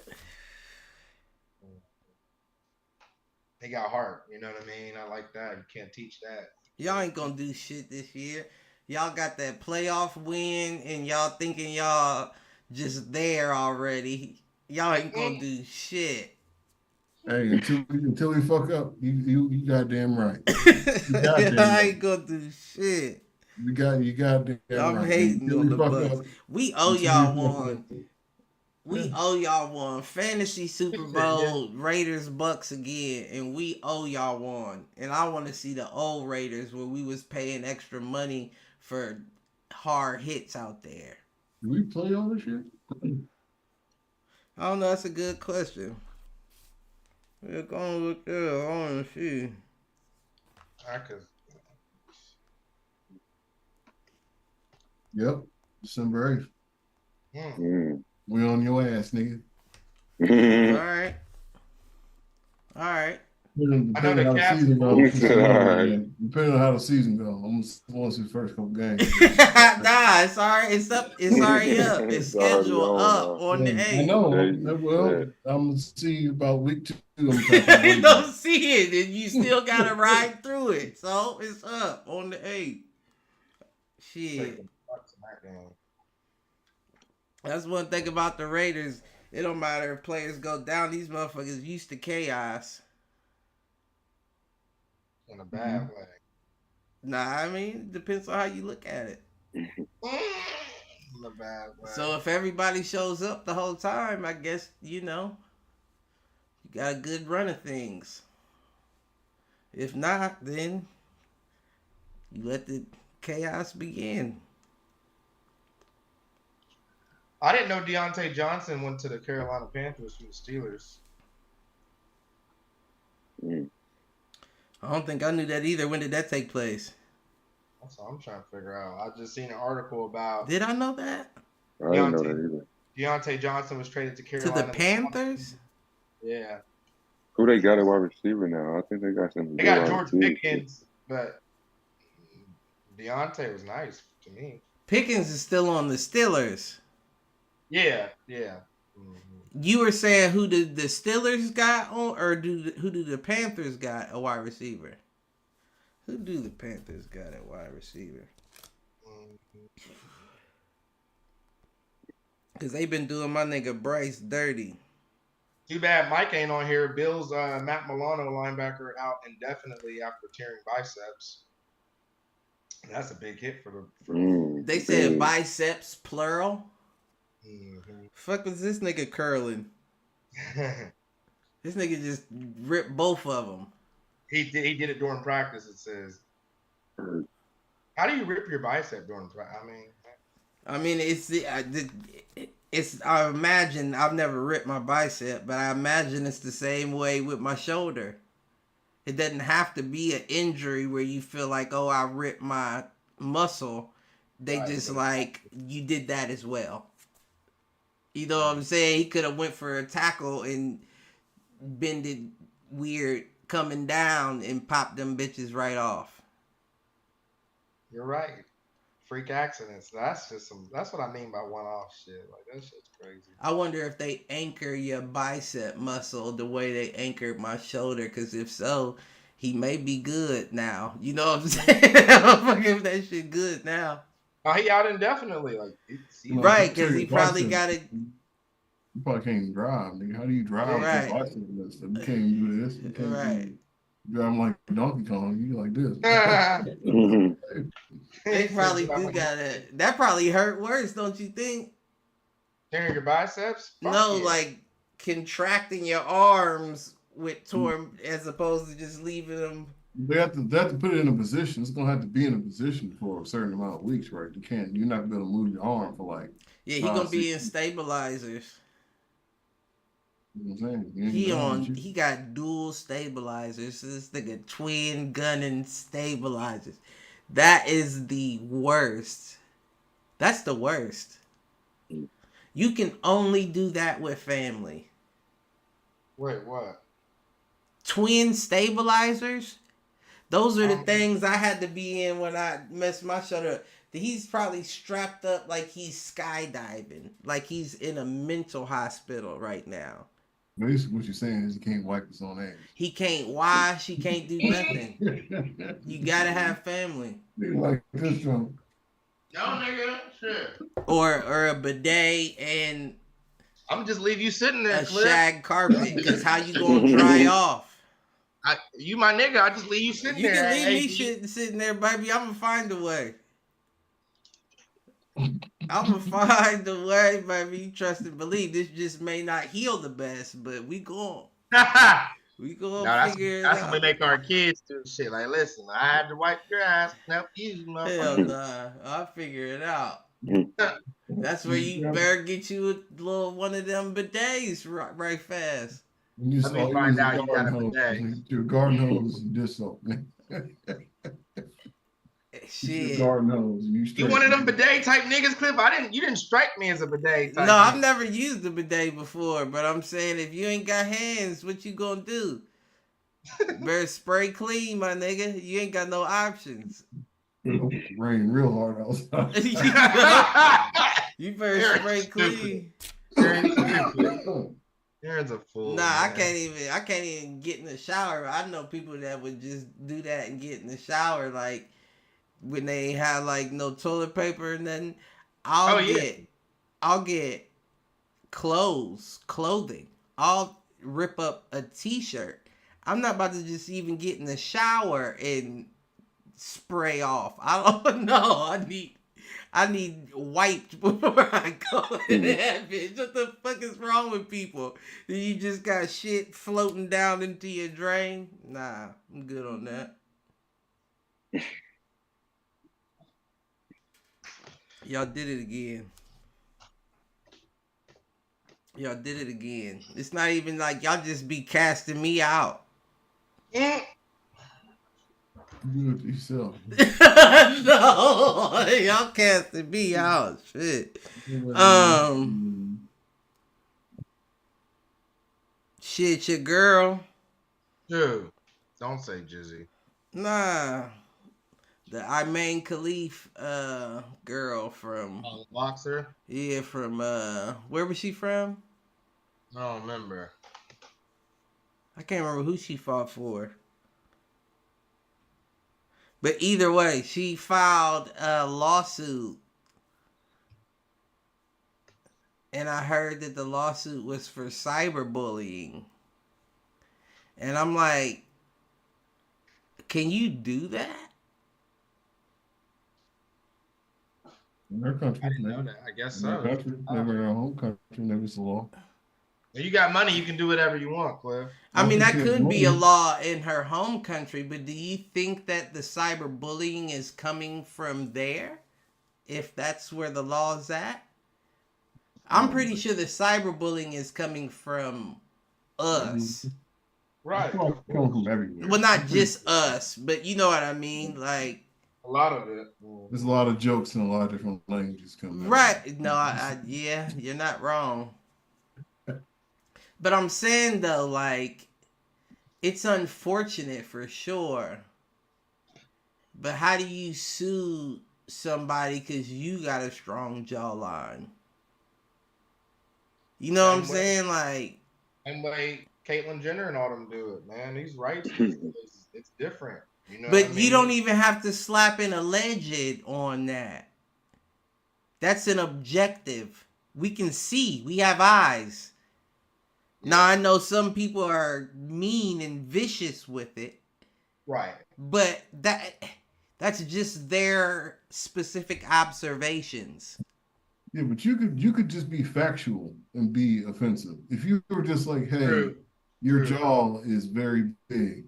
He got heart. You know what I mean? I like that. You can't teach that. Y'all ain't gonna do shit this year. Y'all got that playoff win, and y'all thinking y'all just there already. Y'all ain't gonna do shit. Hey, until we fuck up, you goddamn right. I ain't gonna do shit. You goddamn right. I'm hating on the Bucks. We owe y'all one. We owe y'all one. Fantasy Super Bowl, Raiders Bucks again, and we owe y'all one. And I want to see the old Raiders where we was paying extra money for hard hits out there. Do we play all this shit? I don't know. That's a good question. We're going to look there. I want to see. Yep. December 8th. We on your ass, nigga. All right. Depending on how the season goes. Depending on how the season goes, I'm gonna see the first couple games. Nah, it's already up. It's scheduled up on the 8th. I know. Well, I'm gonna see about week 2. You don't see it, and you still gotta ride through it. So it's up on the 8th. Shit. That's one thing about the Raiders. It don't matter if players go down. These motherfuckers used to chaos. In a bad way. Nah, I mean, it depends on how you look at it. In a bad way. So if everybody shows up the whole time, I guess, you got a good run of things. If not, then you let the chaos begin. I didn't know Deontay Johnson went to the Carolina Panthers from the Steelers. I don't think I knew that either. When did that take place? That's all I'm trying to figure out. I just seen an article about. Did I know that? I didn't know that either. Deontay Johnson was traded to Carolina. To the Panthers? Yeah. Who they got at wide receiver now? I think they got some. They got George Pickens, but Deontay was nice to me. Pickens is still on the Steelers. Yeah. Mm-hmm. You were saying who did the Steelers got on, or who do the Panthers got a wide receiver? Who do the Panthers got at wide receiver? Because they've been doing my nigga Bryce dirty. Too bad Mike ain't on here. Bills Matt Milano, linebacker, out indefinitely after tearing biceps. That's a big hit for the. They said biceps plural. Mm-hmm. Fuck was this nigga curling? This nigga just ripped both of them. He did it during practice. It says. How do you rip your bicep during practice? I mean, I imagine I've never ripped my bicep, but I imagine it's the same way with my shoulder. It doesn't have to be an injury where you feel like, oh, I ripped my muscle. They just like, you did that as well. You know what I'm saying? He could have went for a tackle and bended weird coming down and popped them bitches right off. You're right. Freak accidents. That's what I mean by one-off shit. Like, that shit's crazy. I wonder if they anchor your bicep muscle the way they anchored my shoulder, because if so, he may be good now. You know what I'm saying? If that shit good now. Oh, he out indefinitely. Like, right, because he probably got it. You probably can't even drive, nigga. How do you drive? Right. You can't even do this. You can't right. Drive like Donkey Kong. You like this. They probably do got it. That probably hurt worse, don't you think? Tearing your biceps? No, like contracting your arms with torn, as opposed to just leaving them. They have to put it in a position. It's gonna have to be in a position for a certain amount of weeks, right? You're not gonna move your arm for like. Yeah, he's gonna be in stabilizers. You know what I'm saying? He got dual stabilizers. This nigga twin gunning stabilizers. That is the worst. That's the worst. You can only do that with family. Wait, what? Twin stabilizers? Those are the things I had to be in when I messed my shoulder up. He's probably strapped up like he's skydiving. Like he's in a mental hospital right now. Basically, what you're saying is he can't wipe his own ass. He can't wash. He can't do nothing. You gotta have family. Like this one. No, nigga, shit. Or a bidet and. I'm just leave you sitting there. A shag carpet, because how you gonna dry off? You my nigga. I just leave you sitting there. You can leave me sitting there, baby. I'm gonna find a way. I'm gonna find a way, baby. You trust and believe. This just may not heal the best, but we going. We gonna figure it out. That's what we make our kids do shit. Like, listen, I had to wipe your ass. Help you, motherfucker. Hell nah. I'll figure it out. That's where you better get you a little one of them bidets right fast. Let me find out you got a bidet. Your garden hose and dish soap, man. Shit. Garden hose. You one of them bidet type niggas, Cliff? You didn't strike me as a bidet type. No, I've never used a bidet before, but I'm saying if you ain't got hands, what you gonna do? Better spray clean, my nigga. You ain't got no options. Rain real hard outside. You better spray clean. Aaron's stupid. Aaron's a fool. Nah, man. I can't even get in the shower. I know people that would just do that and get in the shower like when they ain't have like no toilet paper and then I'll get clothing. I'll rip up a t-shirt. I'm not about to just even get in the shower and spray off. I don't know. I need wiped before I go in that bitch. What the fuck is wrong with people? You just got shit floating down into your drain? Nah, I'm good on that. Y'all did it again. Y'all did it again. It's not even like y'all just be casting me out. Do it yourself. No, y'all casting me out. Shit. Shit, your girl. Dude, don't say Jizzy. Nah. The Iman Khalif girl from The boxer? yeah, from where was she from? I don't remember. I can't remember who she fought for. But either way, she filed a lawsuit. And I heard that the lawsuit was for cyberbullying. And I'm like, can you do that? In their country, I didn't know that. I guess so. Never in our home country, never is the law. If you got money, you can do whatever you want, Cliff. I mean, that could be a law in her home country, but do you think that the cyberbullying is coming from there? If that's where the law is at? I'm pretty sure the cyberbullying is coming from us. Right. It's coming from everywhere. Well, not just us, but you know what I mean? Like, a lot of it. There's a lot of jokes in a lot of different languages coming out. Right. No, yeah, you're not wrong. But I'm saying, though, like, it's unfortunate for sure. But how do you sue somebody because you got a strong jawline? You know what I'm saying? Like, and way Caitlyn Jenner and all them do it, man. These rights, it's different. You know but what I mean? you don't even have to slap an alleged on that. That's an objective. We can see. We have eyes. Now, I know some people are mean and vicious with it. Right. But that's just their specific observations. Yeah, but you could just be factual and be offensive. If you were just like, hey, your jaw is very big,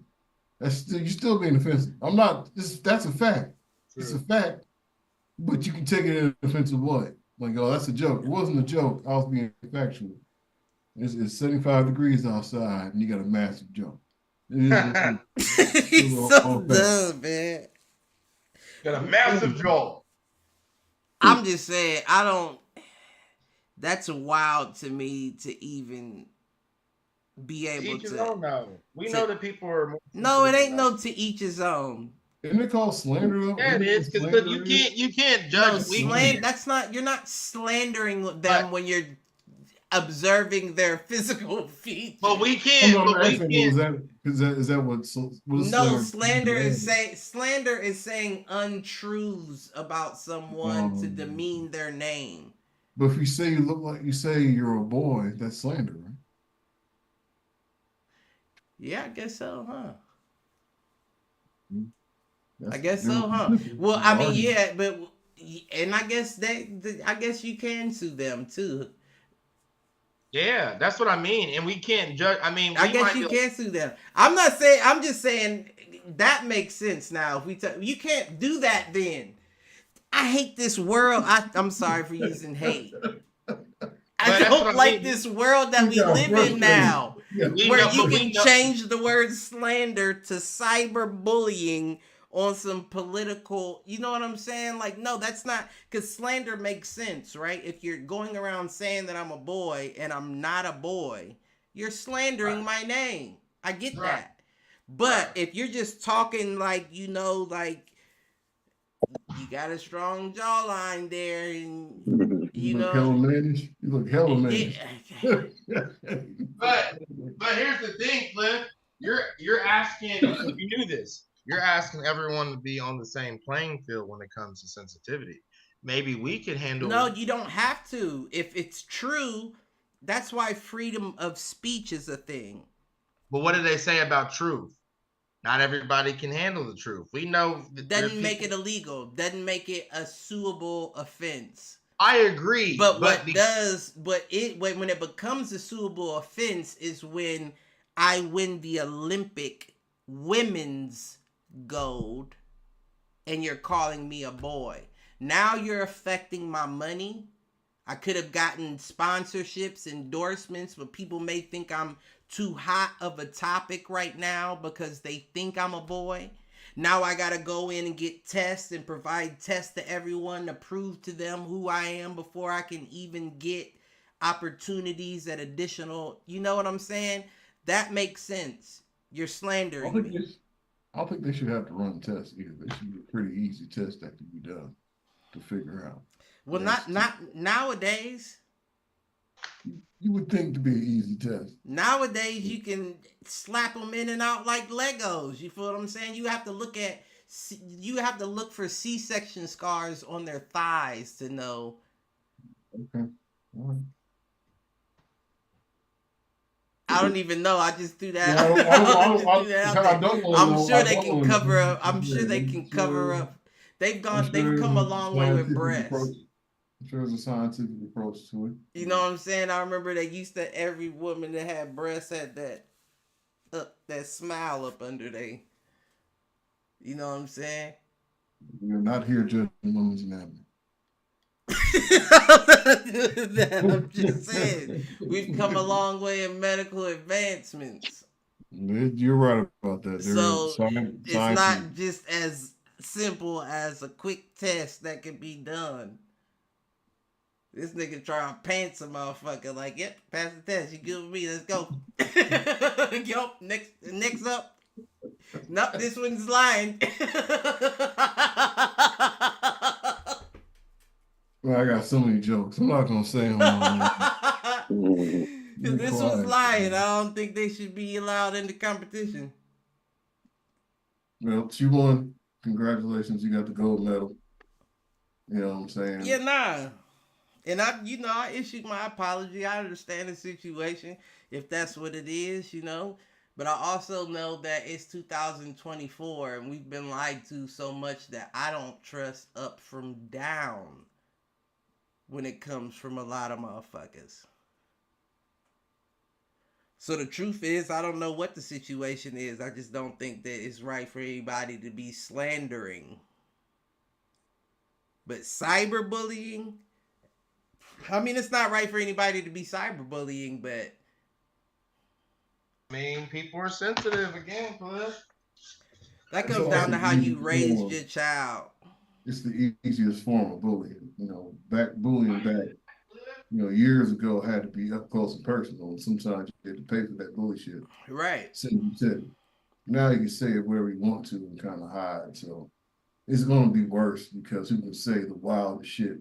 you're still being offensive. That's a fact. True. It's a fact. But you can take it in an offensive way. Like, oh, that's a joke. It wasn't a joke. I was being factual. It's 75 degrees outside, and you got a massive jump. He's so dumb, man. Got a massive jaw. I'm just saying, that's wild to me to even be able to. Know. We know that people are more. No, it ain't no to each his own. Isn't it called slander? Yeah, it is, because you can't judge. No, that's not. You're not slandering them when you're observing their physical features. But we can't. Is that what? No, slander is saying untruths about someone to demean their name. But if you say you look like you say you're a boy, that's slander, right? Yeah, I guess so, huh? I guess so, huh? Well, I mean, yeah, but and I guess I guess you can sue them too. Yeah, that's what I mean, and we can't judge. I mean, I guess you can sue them. I'm not saying. I'm just saying that makes sense now. If you can't do that, then I hate this world. I'm sorry for using hate. I don't like this world that we live in now, where you can change the word slander to cyberbullying on some political, you know what I'm saying? Like, no, that's not, because slander makes sense, right? If you're going around saying that I'm a boy and I'm not a boy, you're slandering my name. I get that. But if you're just talking like, you know, like you got a strong jawline there, and you look know, hella mannish. You look hella mannish. But here's the thing, Cliff. You're asking. If you knew this, you're asking everyone to be on the same playing field when it comes to sensitivity. Maybe we could handle. No, you don't have to. If it's true, that's why freedom of speech is a thing. But what do they say about truth? Not everybody can handle the truth. We know that doesn't make it illegal. Doesn't make it a suable offense. I agree. But when it becomes a suable offense is when I win the Olympic women's gold and you're calling me a boy. Now you're affecting my money. I could have gotten sponsorships, endorsements, but people may think I'm too hot of a topic right now because they think I'm a boy. Now I gotta go in and get tests and provide tests to everyone to prove to them who I am before I can even get opportunities at additional. You know what I'm saying? That makes sense. You're slandering me. I don't think they should have to run tests either. They should be a pretty easy test that can be done to figure out. Well, not nowadays. You would think to be an easy test. Nowadays, you can slap them in and out like Legos. You feel what I'm saying? You have to look for C-section scars on their thighs to know. Okay. All right. I don't even know. I just threw that. I'm sure they can cover up. I'm sure they can cover up. They've come a long way with breasts. I'm sure there's a scientific approach to it. You know what I'm saying? I remember they used to, every woman that had breasts had that smile up under they. You know what I'm saying? We're not here judging women's anatomy. I'm just saying, we've come a long way in medical advancements. You're right about that. So it's not just as simple as a quick test that can be done. This nigga trying to pants a motherfucker like, yep, pass the test. You good with me? Let's go. Yo, next up. Nope, this one's lying. Well, I got so many jokes. I'm not gonna say them all. This one's lying. I don't think they should be allowed in the competition. Well, she won. Congratulations, you got the gold medal. You know what I'm saying? Yeah, nah. And I issued my apology. I understand the situation if that's what it is, you know. But I also know that it's 2024 and we've been lied to so much that I don't trust up from down when it comes from a lot of motherfuckers. So the truth is, I don't know what the situation is. I just don't think that it's right for anybody to be slandering. But cyberbullying, I mean, it's not right for anybody to be cyberbullying, but I mean, people are sensitive again, Cliff. That comes down to how you raised your child. It's the easiest form of bullying. You know, bullying back, years ago had to be up close and personal. And sometimes you had to pay for that bullshit. Right. So you said it. Now you can say it wherever you want to and kind of hide. So it's going to be worse because you can say the wildest shit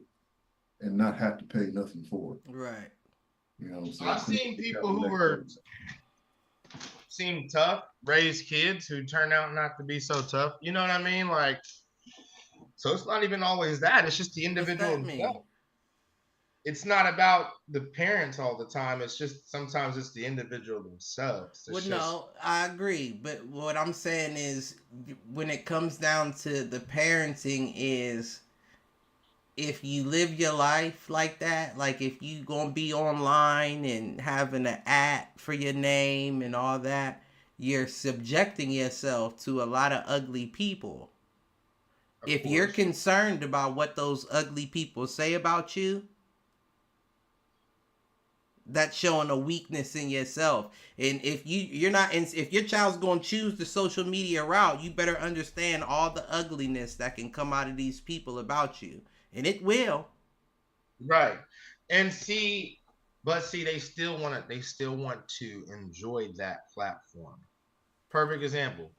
and not have to pay nothing for it. Right. You know what I'm saying? I've seen people who seem tough, raise kids who turn out not to be so tough. You know what I mean? Like, so it's not even always that. It's just the individual himself. It's not about the parents all the time. It's just sometimes it's the individual themselves. No, I agree. But what I'm saying is when it comes down to the parenting is if you live your life like that, like if you gonna be online and having an ad for your name and all that, you're subjecting yourself to a lot of ugly people. If you're concerned about what those ugly people say about you, that's showing a weakness in yourself. And if if your child's going to choose the social media route, you better understand all the ugliness that can come out of these people about you. And it will. Right. And they still want to enjoy that platform. Perfect example.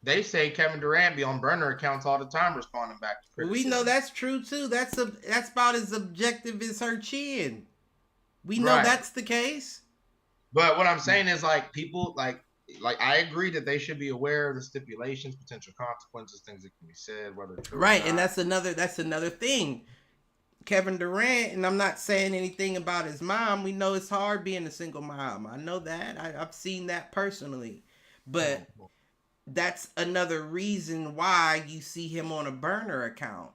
They say Kevin Durant be on burner accounts all the time responding back to criticism. We know that's true too. That's about as objective as her chin. We know that's the case. But what I'm saying is like people like I agree that they should be aware of the stipulations, potential consequences, things that can be said, whether true right, or not. And that's another thing. Kevin Durant, and I'm not saying anything about his mom. We know it's hard being a single mom. I know that. I've seen that personally. But that's another reason why you see him on a burner account.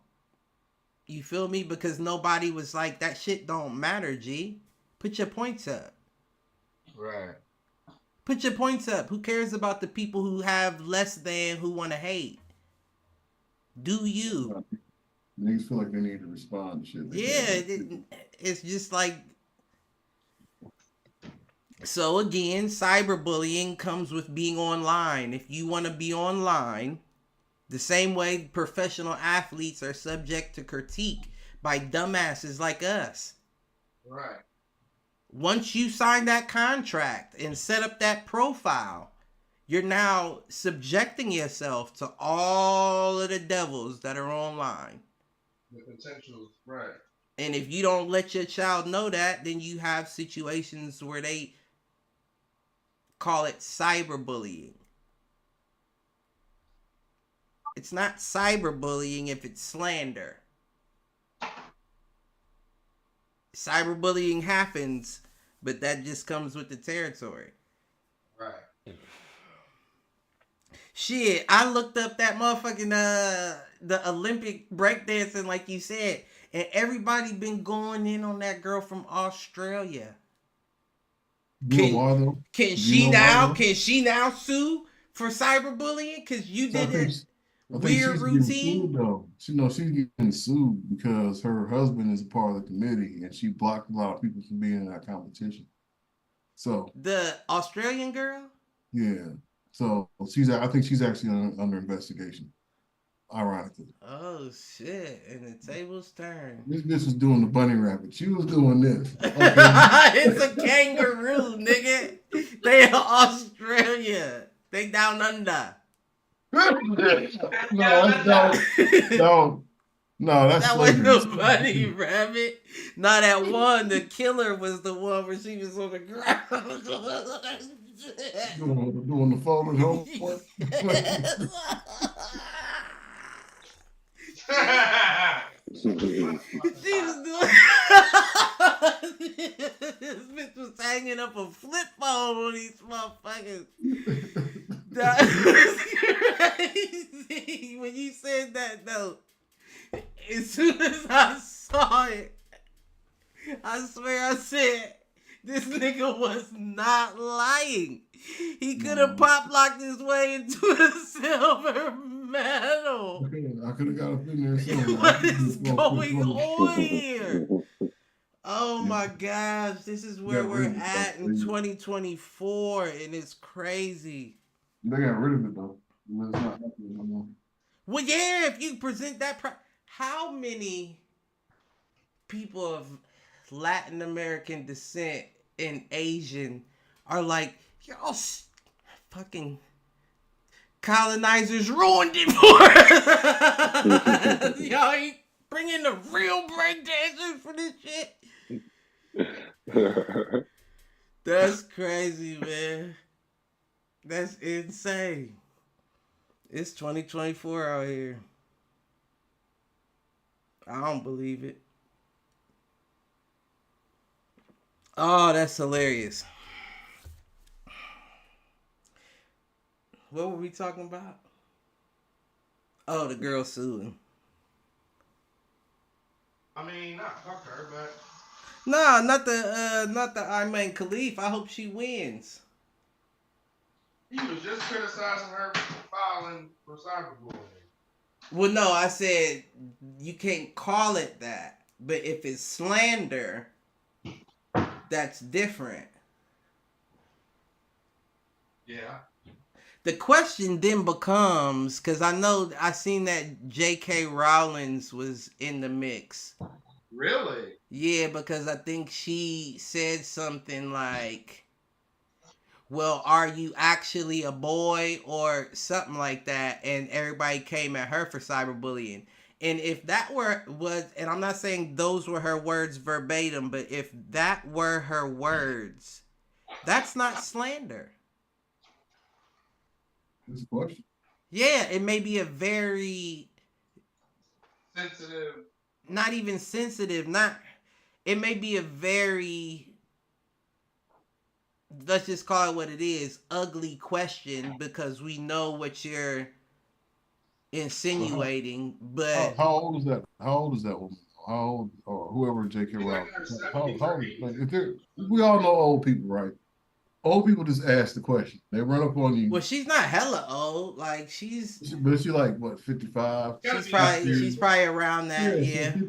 You feel me? Because nobody was like, that shit don't matter, G. Put your points up. Right. Put your points up. Who cares about the people who have less than, who want to hate? Do you? Niggas feel like they need to respond to shit. It's just like. So again, cyberbullying comes with being online. If you want to be online, the same way professional athletes are subject to critique by dumbasses like us. Right. Once you sign that contract and set up that profile, you're now subjecting yourself to all of the devils that are online. The potentials, right. And if you don't let your child know that, then you have situations where they call it cyberbullying. It's not cyberbullying if it's slander. Cyberbullying happens, but that just comes with the territory. Right. Shit, I looked up that motherfucking the Olympic breakdancing like you said, and everybody been going in on that girl from Australia. Can she now sue for cyberbullying? Because you did a weird routine. She's getting sued because her husband is a part of the committee and she blocked a lot of people from being in that competition. So the Australian girl? Yeah. So I think she's actually under investigation. Ironically. Oh shit! And the tables turned. This bitch was doing the bunny rabbit. She was doing this. Okay. It's a kangaroo, nigga. They are Australia. They down under. No, that's that wasn't the bunny rabbit. No, that one, the killer was the one where she was on the ground. doing the folded homework. She was doing. This bitch was hanging up a flip phone on these motherfuckers. That was crazy. When you said that, though, as soon as I saw it, I swear I said, this nigga was not lying. He could have pop locked his way into a silver medal. I could have got up in there. What is going on here? Oh my gosh, this is where we're at in 2024, and it's crazy. They got rid of it though. It's not happening no more. Well, yeah, if you present that, how many people of Latin American descent and Asian are like, y'all fucking colonizers ruined it for us. Y'all ain't bringing the real breakdancers for this shit. That's crazy, man. That's insane. It's 2024 out here. I don't believe it. Oh, that's hilarious. What were we talking about? Oh, the girl suing. I mean, not fuck her, but no, not the Iman Khalif. I hope she wins. He was just criticizing her for filing for cyberbullying. Well, no, I said you can't call it that, but if it's slander, that's different. Yeah. The question then becomes, because I seen that J.K. Rowling was in the mix. Really? Yeah, because I think she said something like, well, are you actually a boy or something like that? And everybody came at her for cyberbullying. And if that was, and I'm not saying those were her words verbatim, but if that were her words, that's not slander. That's a question. Yeah, it may be a very sensitive, not even sensitive, it may be a very, let's just call it what it is, ugly question, because we know what you're insinuating. But how old is that? How old is that woman? How old, or whoever J.K. Rowling? We all know old people, right? Old people just ask the question. They run up on you. Well, she's not hella old. Like but she's like what, 55? She's probably around that. Yeah. She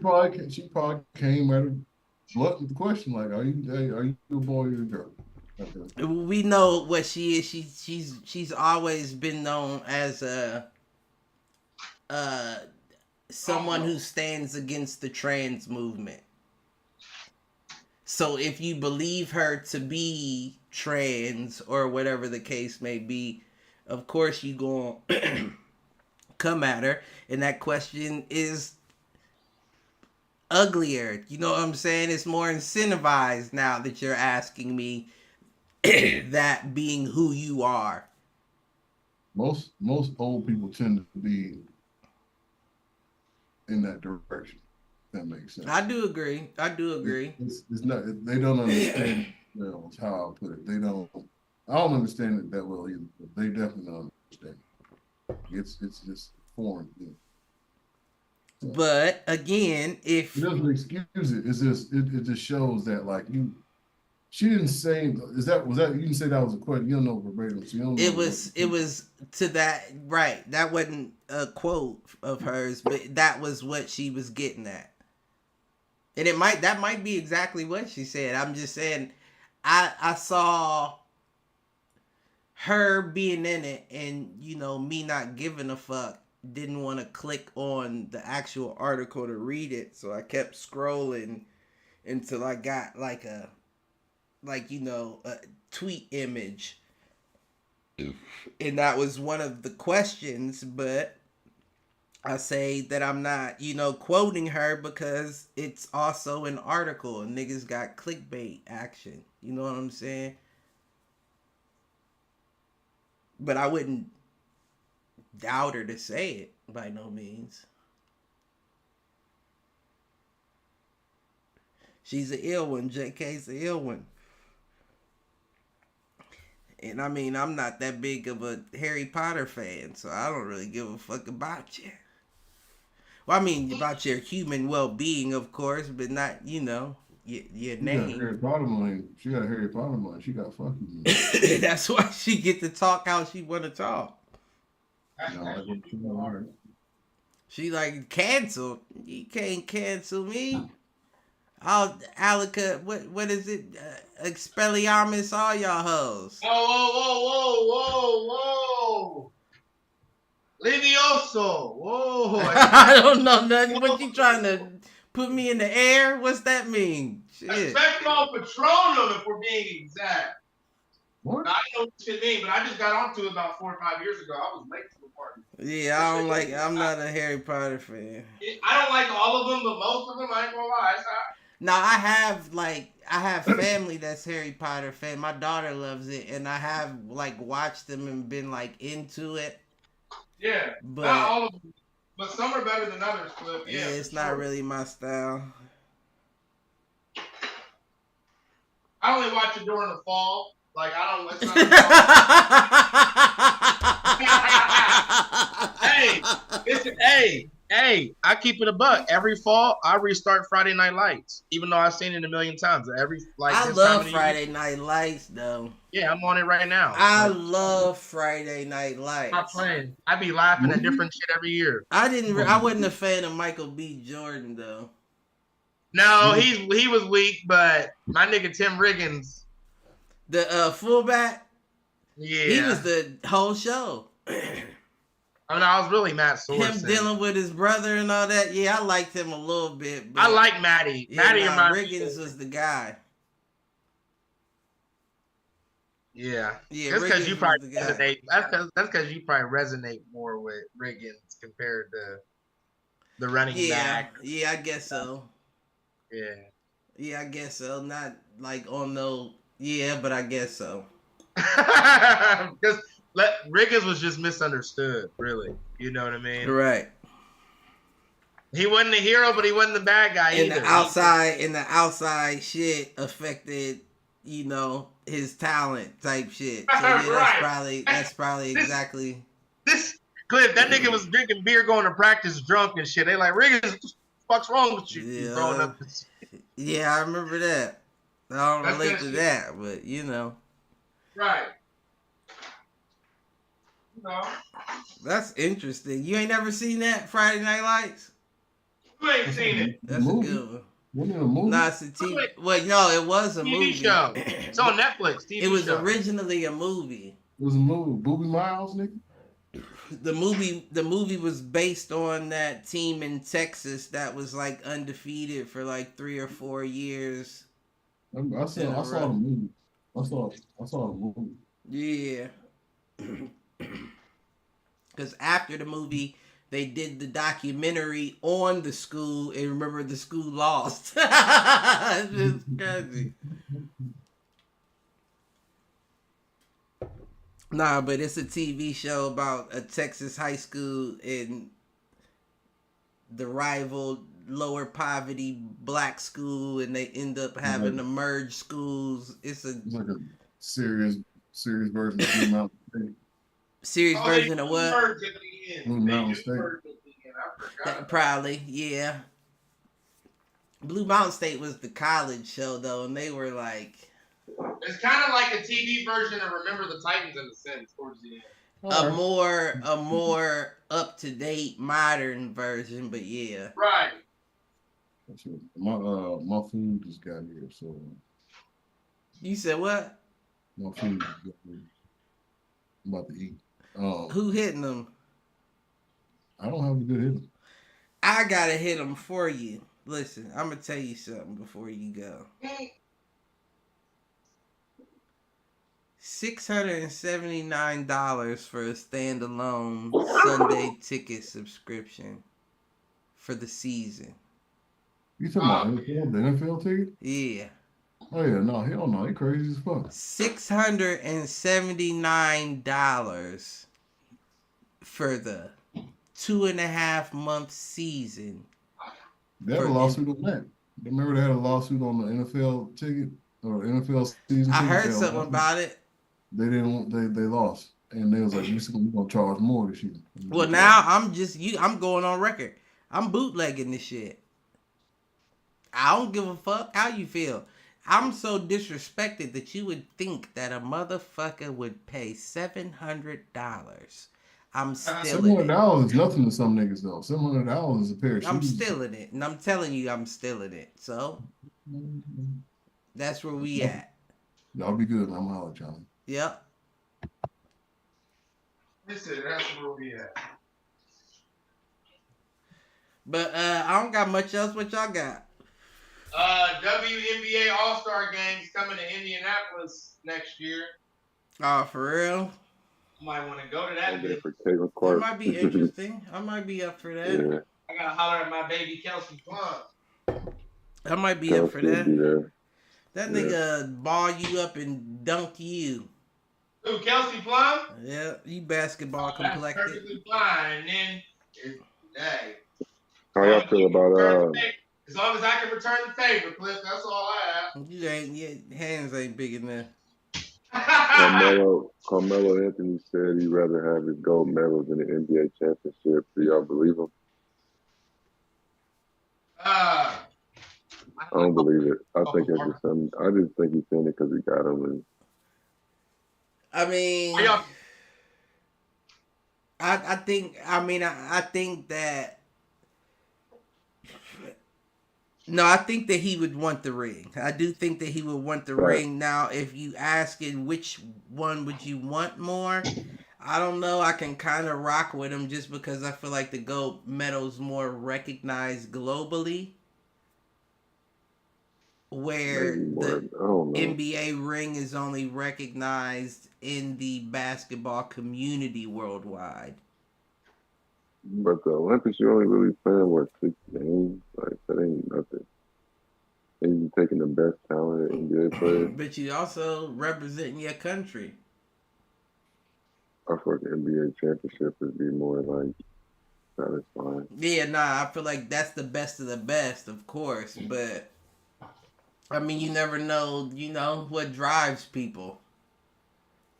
probably came at her blunt with the question like, "Are you a boy or a girl?" Okay. We know what she is. She's always been known as someone who stands against the trans movement. So if you believe her to be trans or whatever the case may be, of course you gonna come at her, and that question is uglier. You know what I'm saying? It's more incentivized now that you're asking me that being who you are. Most old people tend to be in that direction. That makes sense. I do agree. It's not. They don't understand. Well, how I'll put it. They don't. I don't understand it that well either. But they definitely don't understand. It's just foreign. Yeah. So, but again, if it doesn't excuse it, it's just it just shows that like you. She didn't say. Was that you didn't say that was a question? You don't know verbatim. So you don't know it was to that, right? That wasn't a quote of hers, but that was what she was getting at. And that might be exactly what she said. I'm just saying, I saw her being in it, and me not giving a fuck, didn't want to click on the actual article to read it, so I kept scrolling until I got a tweet image, and that was one of the questions. But I say that I'm not, quoting her because it's also an article and niggas got clickbait action. You know what I'm saying? But I wouldn't doubt her to say it by no means. She's an ill one. JK's an ill one. And I mean, I'm not that big of a Harry Potter fan, so I don't really give a fuck about you. Well, I mean, about your human well-being, of course, but not, your name. Got Harry Potter money. She got Harry Potter money. She got fucking money. That's why she get to talk how she want to talk. She like canceled. You can't cancel me. Alika, what is it? Expelliarmus, all y'all hoes. Whoa. Levioso. Whoa. I don't know nothing. What you trying to put me in the air? What's that mean? Shit. Expecto Patronum, if we're being exact. What? I don't know what you mean, but I just got onto it about 4 or 5 years ago. I was late to the party. Yeah, I'm not a Harry Potter fan. I don't like all of them, but most of them, I ain't gonna lie. Now I have family that's Harry Potter fan. My daughter loves it, and I have watched them and been into it. Yeah, but not all of them, but some are better than others. Cliff. Yeah, it's not really my style. I only watch it during the fall. I don't. It's not Hey, I keep it a buck. Every fall, I restart Friday Night Lights, even though I've seen it a million times. I love Friday Night Lights, though. Yeah, I'm on it right now. I love Friday Night Lights. Stop playing. I be laughing at different shit every year. I wasn't a fan of Michael B. Jordan, though. No, he was weak, but my nigga Tim Riggins, the fullback, yeah, he was the whole show. I was really Matt Sorensen. Him dealing with his brother and all that. Yeah, I liked him a little bit. But I like Matty. Matty and Riggins was the guy. Yeah. Yeah, That's because you Riggins was probably the guy. resonate. That's because you probably resonate more with Riggins compared to the running back. Yeah, I guess so. Yeah. Yeah, I guess so. Not like on no. Yeah, but I guess so. Because Riggins was just misunderstood, really. You know what I mean? Right. He wasn't the hero, but he wasn't the bad guy And either. the outside shit affected, his talent type shit. So yeah, Right. that's probably exactly. This Cliff, that nigga was drinking beer, going to practice drunk and shit. They like, Riggins, what the fuck's wrong with you? You throwing Yeah. up. Yeah, I remember that. I don't That's relate that to shit. that, but Right. No. That's interesting. You ain't never seen that Friday Night Lights? You ain't seen it. That's a good one. Wasn't it a movie? Nah, it's a TV. Well, no, it was a TV movie. show. It's on Netflix. TV It was show. originally a movie. It was a movie. Booby Miles, nigga. The movie was based on that team in Texas that was like undefeated for like 3 or 4 years. I saw the movie. I saw the movie. Yeah. Because after the movie, they did the documentary on the school, and remember the school lost. It's just crazy. Nah, but it's a TV show about a Texas high school and the rival lower poverty black school, and they end up having to merge schools. It's like a serious version of Blue Mountain State. Serious version of what? Blue Mountain State. Probably, yeah. Blue Mountain State was the college show though, and they were like. It's kind of like a TV version of Remember the Titans in a sense towards the end. A more up to date modern version, but yeah. Right. My food just got here, so. You said what? My food just got here. I'm about to eat. Who hitting them? I don't have a good hitter. I gotta hit them for you. Listen, I'm gonna tell you something before you go. $679 for a standalone Sunday ticket subscription for the season. You talking about the NFL ticket? Yeah. Oh yeah, no, hell no, they crazy as fuck. $679 for the 2.5 month season. They had a lawsuit on that. Remember they had a lawsuit on the NFL ticket or NFL season. I heard something about it. They didn't. They lost, and they was like, "We're gonna charge more this year." Well, now I'm going on record. I'm bootlegging this shit. I don't give a fuck how you feel. I'm so disrespected that you would think that a motherfucker would pay $700. I'm stealing it. $700 is nothing to some niggas though. $700 is a pair of shoes. I'm stealing it, and I'm telling you, I'm stealing it. So that's where we at. Y'all be good. I'm holler, John. Yep. Listen, that's where we at. But I don't got much else. What y'all got? WNBA All-Star Games coming to Indianapolis next year. Oh, for real? Might want to go to that. That might be interesting. I might be up for that. Yeah. I gotta holler at my baby Kelsey Plum. I might be up for that. Yeah. That nigga ball you up and dunk you. Who, Kelsey Plum? Yeah, you basketball complected. That's perfectly fine. And then, hey. How y'all feel about as long as I can return the favor, Cliff, that's all I have. Your hands ain't big enough. Carmelo Anthony said he'd rather have his gold medal than the NBA championship. Do y'all believe him? I don't believe it. I think it's just something. I just think he's saying it because he got him. I mean, I think that. No, I think that he would want the ring. I do think that he would want the ring. Now, if you asking which one would you want more, I don't know. I can kind of rock with him just because I feel like the gold medal's more recognized globally. where more. the I don't know. NBA ring is only recognized in the basketball community worldwide. But the Olympics, you only really playing what 6 games? Like that ain't nothing. And you taking the best talented NBA players. But you also representing your country. I feel like the NBA championship would be more like satisfying. Yeah, nah, I feel like that's the best of the best, of course. But I mean, you never know, what drives people.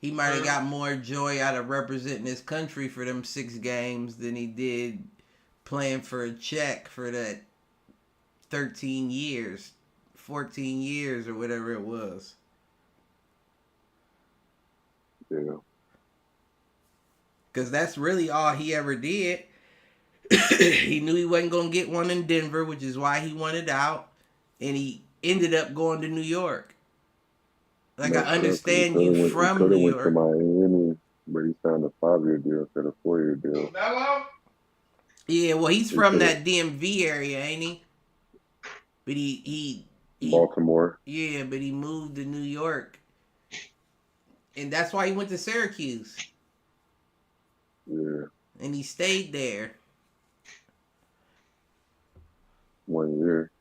He might have got more joy out of representing his country for them 6 games than he did playing for a check for that 13 years, 14 years, or whatever it was. Yeah. Because that's really all he ever did. He knew he wasn't going to get one in Denver, which is why he wanted out. And he ended up going to New York. Like, I understand you from New York. He could have went to Miami, but he signed a 5-year deal instead of a 4-year deal. Yeah, well, he's from that DMV area, ain't he? But he Baltimore. Yeah, but he moved to New York. And that's why he went to Syracuse. Yeah. And he stayed there. 1 year.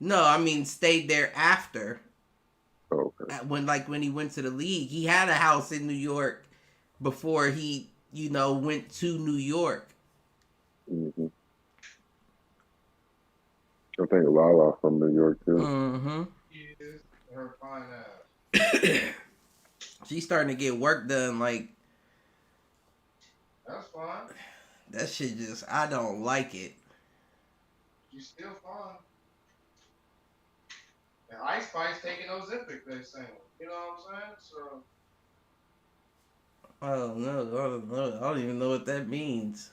No, I mean stayed there after. Oh, okay. When he went to the league, he had a house in New York before he, went to New York. Mm-hmm. I think Lala from New York too. Mm-hmm. Her fine ass. She's starting to get work done. Like, that's fine. That shit I don't like it. She's still fine. And Ice Spice taking Ozempic, they saying. You know what I'm saying? So. I don't know. I don't even know what that means.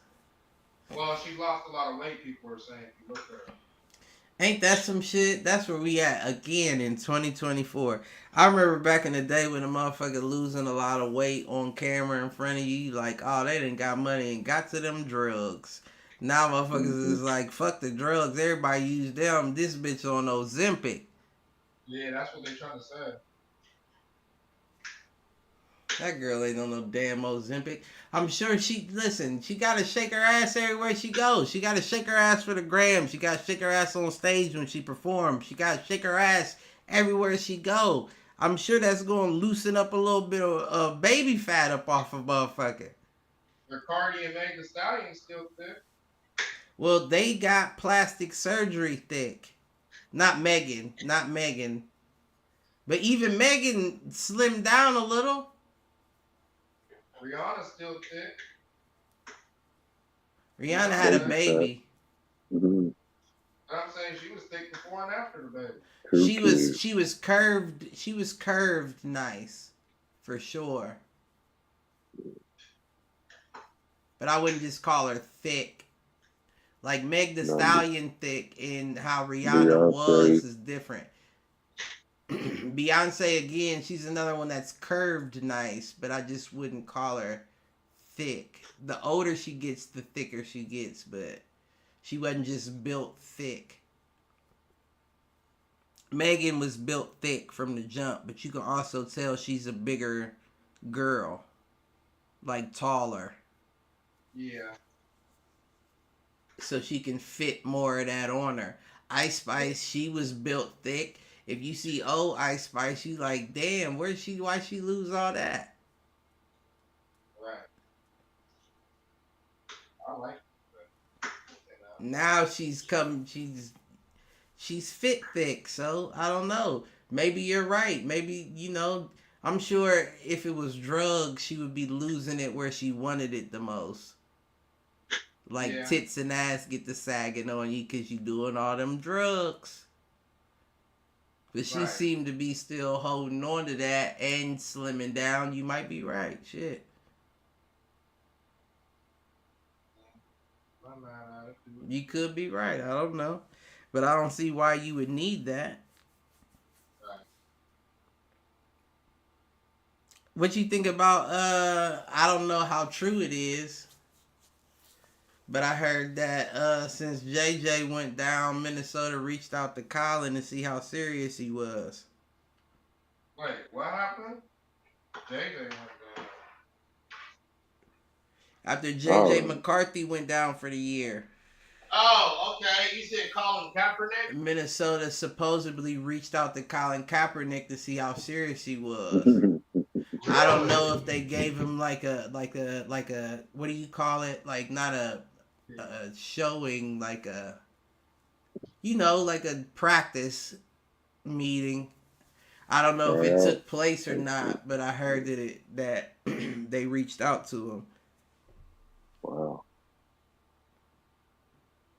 Well, she lost a lot of weight, people are saying, if you look at her. Ain't that some shit? That's where we at again in 2024. I remember back in the day when a motherfucker losing a lot of weight on camera in front of you, like, oh, they didn't got money and got to them drugs. Now motherfuckers is like, fuck the drugs. Everybody use them. This bitch on Ozempic. Yeah, that's what they trying to say. That girl ain't on no damn Ozempic. I'm sure she gotta shake her ass everywhere she goes. She gotta shake her ass for the gram. She gotta shake her ass on stage when she performs. She gotta shake her ass everywhere she go. I'm sure that's gonna loosen up a little bit of baby fat up off of motherfucker. Their Cardi and Meg Thee Stallion still thick. Well, they got plastic surgery thick. Not Megan. But even Megan slimmed down a little. Rihanna's still thick. Rihanna had a baby. Mm-hmm. I'm saying she was thick before and after the baby. She was curved. She was curved nice, for sure. But I wouldn't just call her thick. Like Meg Thee Stallion thick and how Rihanna was is different. Beyonce again, she's another one that's curved nice, but I just wouldn't call her thick. The older she gets, the thicker she gets, but she wasn't just built thick. Megan was built thick from the jump, but you can also tell she's a bigger girl, like taller. Yeah. So she can fit more of that on her. Ice Spice, she was built thick. If you see old Ice Spice, you like, damn, why she lose all that? Right. I like it. Now she's fit thick, so I don't know. Maybe you're right. Maybe, I'm sure if it was drugs, she would be losing it where she wanted it the most. Like tits and ass get the sagging on you because you doing all them drugs. But she seemed to be still holding on to that and slimming down. You might be right. Shit. You could be right. I don't know. But I don't see why you would need that. What you think about, I don't know how true it is, But I heard that since JJ went down, Minnesota reached out to Colin to see how serious he was. Wait, what happened? JJ went down. After JJ McCarthy went down for the year. Oh, okay. You said Colin Kaepernick? Minnesota supposedly reached out to Colin Kaepernick to see how serious he was. I don't know if they gave him like a what do you call it? Like not a showing, like a like a practice meeting. I don't know if it took place or not, but I heard that they reached out to him. Wow.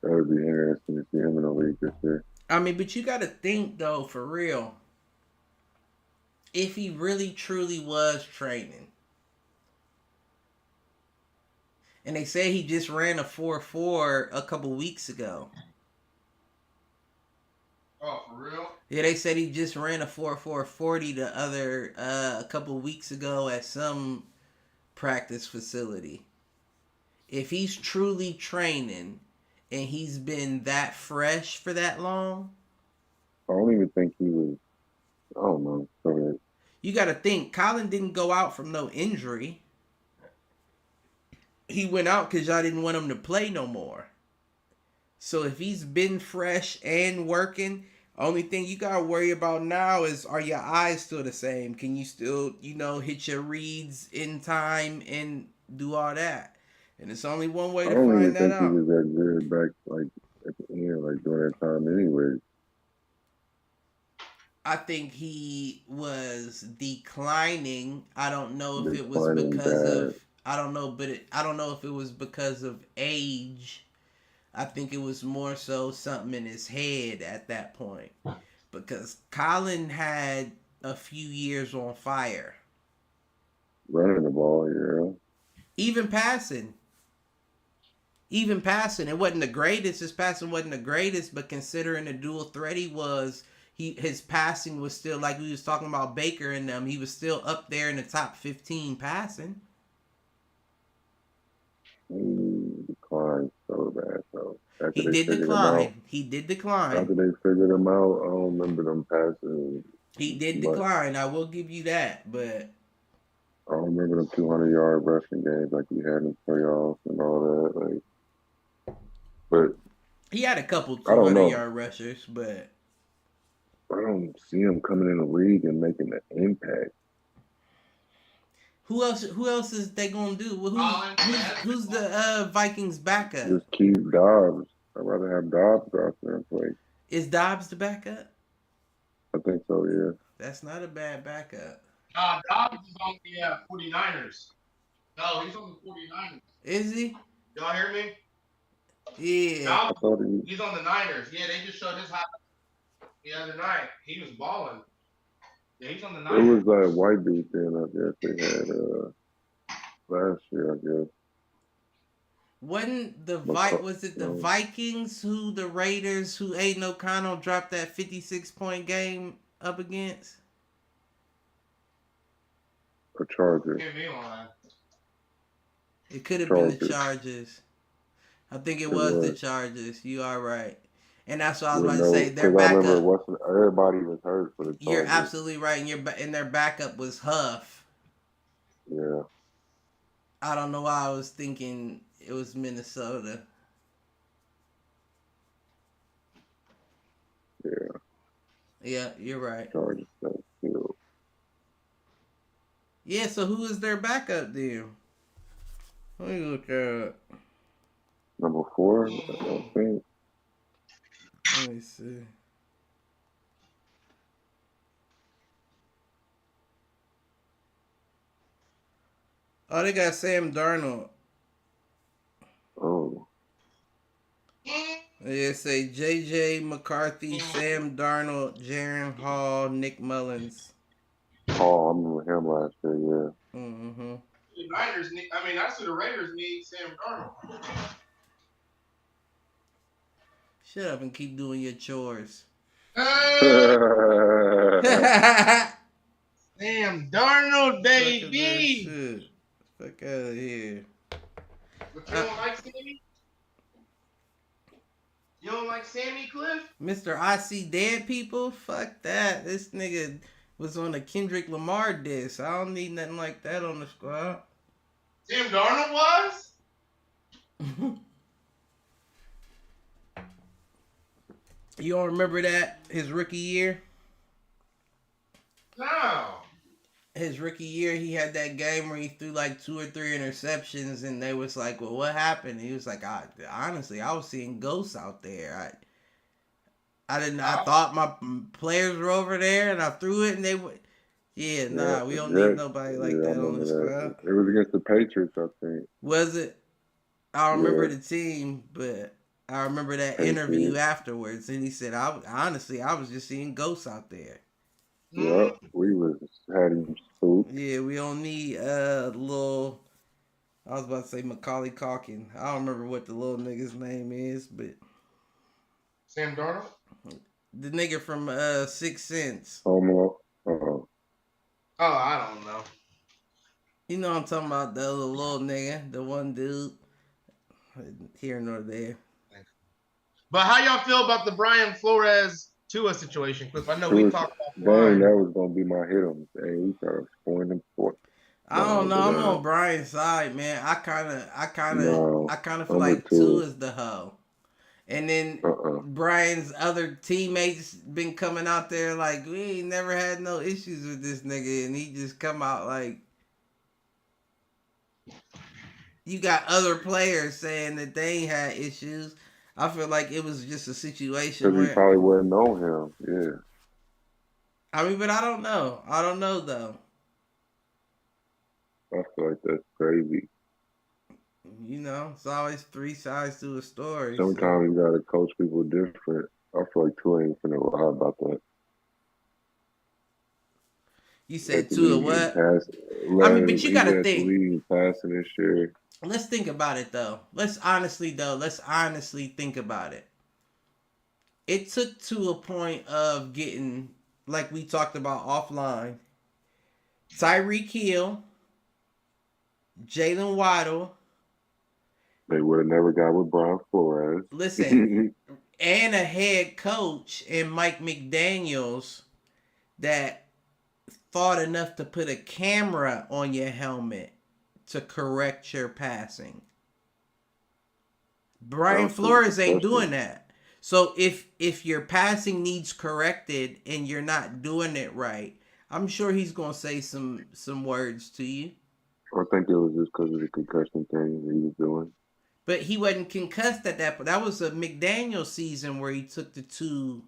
That would be interesting to see him in the league this year. I mean, but you got to think though, for real. If he really truly was training, and they say he just ran a 4.4 a couple weeks ago. Oh, for real? Yeah, they said he just ran a 4.440 a couple weeks ago at some practice facility. If he's truly training and he's been that fresh for that long, I don't even think he was. I don't know. Go ahead. You got to think, Colin didn't go out from no injury. He went out because y'all didn't want him to play no more. So if he's been fresh and working, only thing you got to worry about now is, are your eyes still the same? Can you still, hit your reads in time and do all that? And it's only one way to find that out. I don't even think he was that good back, at the end, during that time anyway. I think he was declining. I don't know if it was because of I don't know if it was because of age. I think it was more so something in his head at that point. Because Colin had a few years on fire. Running the ball, yeah. Even passing. It wasn't the greatest. His passing wasn't the greatest, but considering the dual threat he was, his passing was still, like we was talking about Baker and them, he was still up there in the top 15 passing. He declined so bad, though. He did decline. After they figured him out, I don't remember them passing. He did decline. I will give you that, but I don't remember them 200-yard rushing games like he had in the playoffs and all that. But he had a couple 200-yard rushers, but I don't see him coming in the league and making an impact. Who else is they gonna do? Who's the Vikings backup? Just keep Dobbs. I'd rather have Dobbs out there and play. Is Dobbs the backup? I think so, yeah. That's not a bad backup. Dobbs is on the 49ers. No, he's on the 49ers. Is he? Y'all hear me? Yeah. Dobbs, he's on the Niners. Yeah, they just showed his highlights the other night. He was balling. Yeah, he's on the Niners. It was that white dude then, I guess they had last year, I guess. Wasn't the Vikings who the Raiders who Aiden O'Connell dropped that 56-point game up against? The Chargers. It could have been the Chargers. I think it was the Chargers. You are right. And that's what I was about to say. Their backup. Everybody was hurt for the Chargers. You're absolutely right. And their backup was Huff. Yeah. I don't know why I was thinking it was Minnesota. Yeah. Yeah, you're right. Chargers got killed. Yeah, so who is their backup then? Let me look at number 4, I think. Let me see. Oh, they got Sam Darnold. Oh. They say J.J. McCarthy, Sam Darnold, Jaron Hall, Nick Mullins. Oh, I remember him last year, yeah. Mm-hmm. The Niners need, that's who the Raiders need, Sam Darnold. Shut up and keep doing your chores. Sam Darnold, baby. Fuck out of here. But you don't like Sammy? You don't like Sammy Cliff? Mr. I See Dead People? Fuck that. This nigga was on a Kendrick Lamar diss. I don't need nothing like that on the squad. Sam Darnold was? You don't remember that? His rookie year? No. His rookie year, he had that game where he threw like 2 or 3 interceptions, and they was like, well, what happened? He was like, honestly, I was seeing ghosts out there. I thought my players were over there, and I threw it, and they would. Yeah, nah, we don't need nobody like that on the squad. It was against the Patriots, I think. Was it? I don't remember the team, but I remember that interview afterwards, and he said, I was just seeing ghosts out there. Yeah, we had him spooked. Yeah, we don't need little. I was about to say Macaulay Culkin. I don't remember what the little nigga's name is, but Sam Darnold? the nigga from Sixth Sense. Oh, I don't know. You know what I'm talking about, the little nigga, the one dude. Here nor there. But how y'all feel about the Brian Flores Tua situation, Cliff? I know we talked about Brian. That was gonna be my hit him. Hey, he started spoiling him for. I don't know. I'm on Brian's side, man. I kind of feel like Tua is the hoe. And then Brian's other teammates been coming out there like, we ain't never had no issues with this nigga, and he just come out like, you got other players saying that they ain't had issues. I feel like it was just a situation where he probably wouldn't know him. Yeah. I mean, but I don't know. I don't know though. I feel like that's crazy. You know, it's always 3 sides to a story. Sometimes you gotta coach people different. I feel like Tua ain't finna lie about that. You said Tua what? I mean, but you gotta think. Passing this year. Let's think about it though. Let's honestly think about it. It took to a point of getting, like we talked about offline, Tyreek Hill, Jalen Waddle. They would have never got with Brian Flores. Listen, and a head coach in Mike McDaniels that thought enough to put a camera on your helmet to correct your passing. Brian Flores ain't doing that. So if your passing needs corrected and you're not doing it right, I'm sure he's gonna say some words to you. I think it was just because of the concussion thing he was doing. But he wasn't concussed at that point. That was a McDaniel season where he took the 2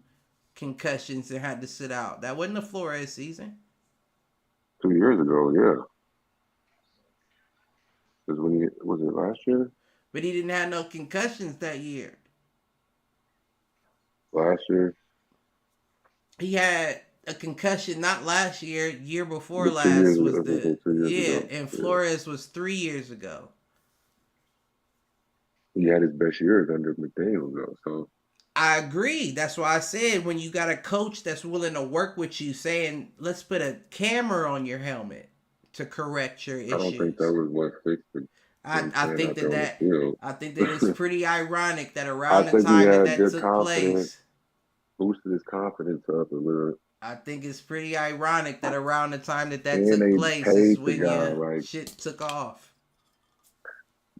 concussions and had to sit out. That wasn't a Flores season. 2 years ago, yeah. Was it last year? But he didn't have no concussions that year. Last year? He had a concussion not last year, year before last was and Flores was 3 years ago. He had his best years under McDaniel though, so I agree. That's why I said when you got a coach that's willing to work with you, saying let's put a camera on your helmet to correct your issues. I don't think that was what fixed it. I think that it's pretty ironic that around the time that took place, boosted his confidence up a little. I think it's pretty ironic that around the time that took place is when shit took off.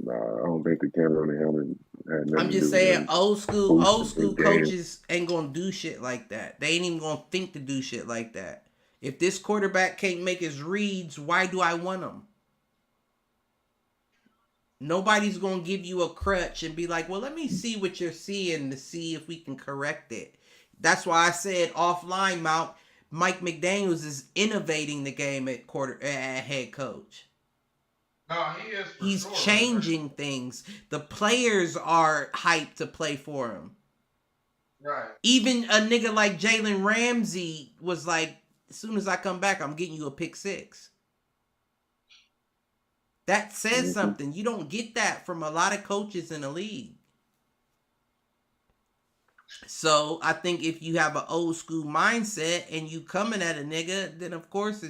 Nah, I don't think the camera on the helmet had nothing I'm just saying, old school coaches ain't gonna do shit like that. They ain't even gonna think to do shit like that. If this quarterback can't make his reads, why do I want him? Nobody's gonna give you a crutch and be like, well, let me see what you're seeing to see if we can correct it. That's why I said offline, Mike McDaniels is innovating the game at head coach. No, he is. He's changing things. The players are hyped to play for him. Right. Even a nigga like Jalen Ramsey was like, as soon as I come back, I'm getting you a pick 6. That says something. You don't get that from a lot of coaches in the league. So I think if you have an old school mindset and you coming at a nigga, then of course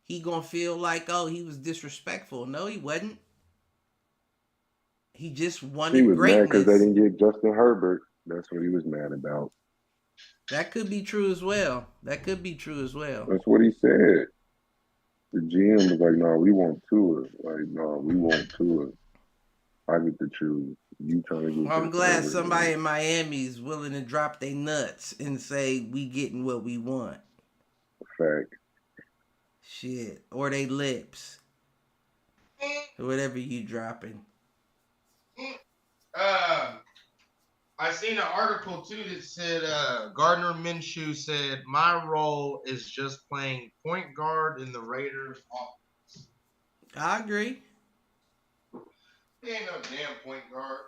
he gonna feel like, oh, he was disrespectful. No, he wasn't. He just wanted greatness. He was mad because they didn't get Justin Herbert. That's what he was mad about. That could be true as well. That could be true as well. That's what he said. The GM was like, "No, we want Tua. Like, no, we want Tua. I get to choose. You trying to get Well, I'm this glad over?" somebody in Miami is willing to drop their nuts and say we getting what we want. Fact. Shit. Or they lips. Or whatever you dropping. I seen an article too that said Gardner Minshew said my role is just playing point guard in the Raiders offense. I agree. He ain't no damn point guard.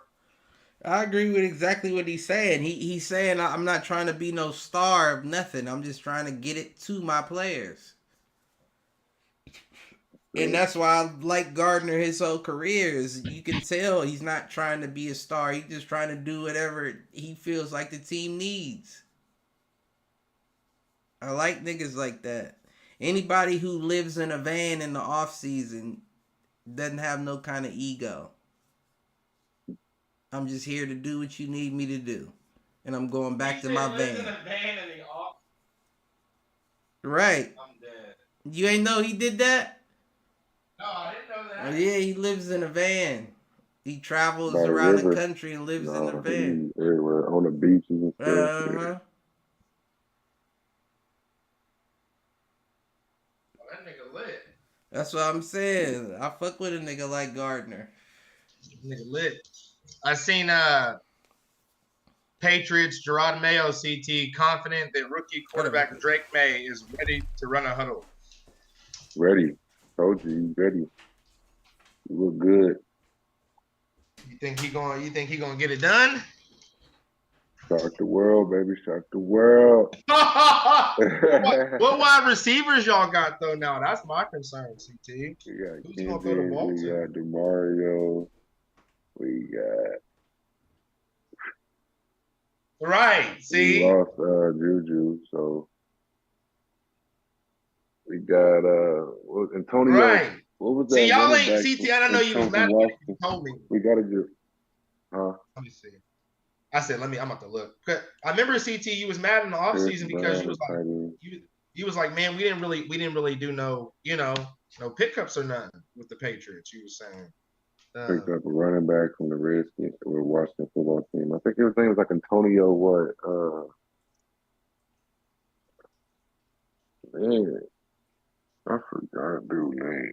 I agree with exactly what he's saying. He's saying I'm not trying to be no star of nothing. I'm just trying to get it to my players. And that's why I like Gardner his whole career is you can tell he's not trying to be a star. He's just trying to do whatever he feels like the team needs. I like niggas like that. Anybody who lives in a van in the off season doesn't have no kind of ego. I'm just here to do what you need me to do. And I'm going back to my van. In a van in the off. Right. I'm dead. You ain't know he did that? No, I didn't know that. Oh, yeah, he lives in a van. He travels By the around river. the country and lives in a van. Everywhere on the beaches and stuff. Uh-huh. Oh, that nigga lit. That's what I'm saying. I fuck with a nigga like Gardner. Nigga lit. I seen Patriots Gerard Mayo CT confident that rookie quarterback Drake May is ready to run a huddle. Ready. Told you, he's ready. You look good. You think he gonna get it done? Shock the world, baby. Shock the world. what wide receivers y'all got though now? That's my concern, CT. We got Who's gonna throw the Kendrick, ball we to? got DeMario, we got Right. See? we lost Juju, so we got Antonio. Right. What was that? See, y'all running ain't back CT. I don't know you was from mad at me. Washington? You told me. We gotta get Let me see. I said, I'm about to look. I remember CT. You was mad in the offseason because you was like, man, we didn't really do no pickups or nothing with the Patriots. You was saying. picked up a running back from the Redskins or Washington football team. I think his name was like Antonio what? Man, I forgot dude's name.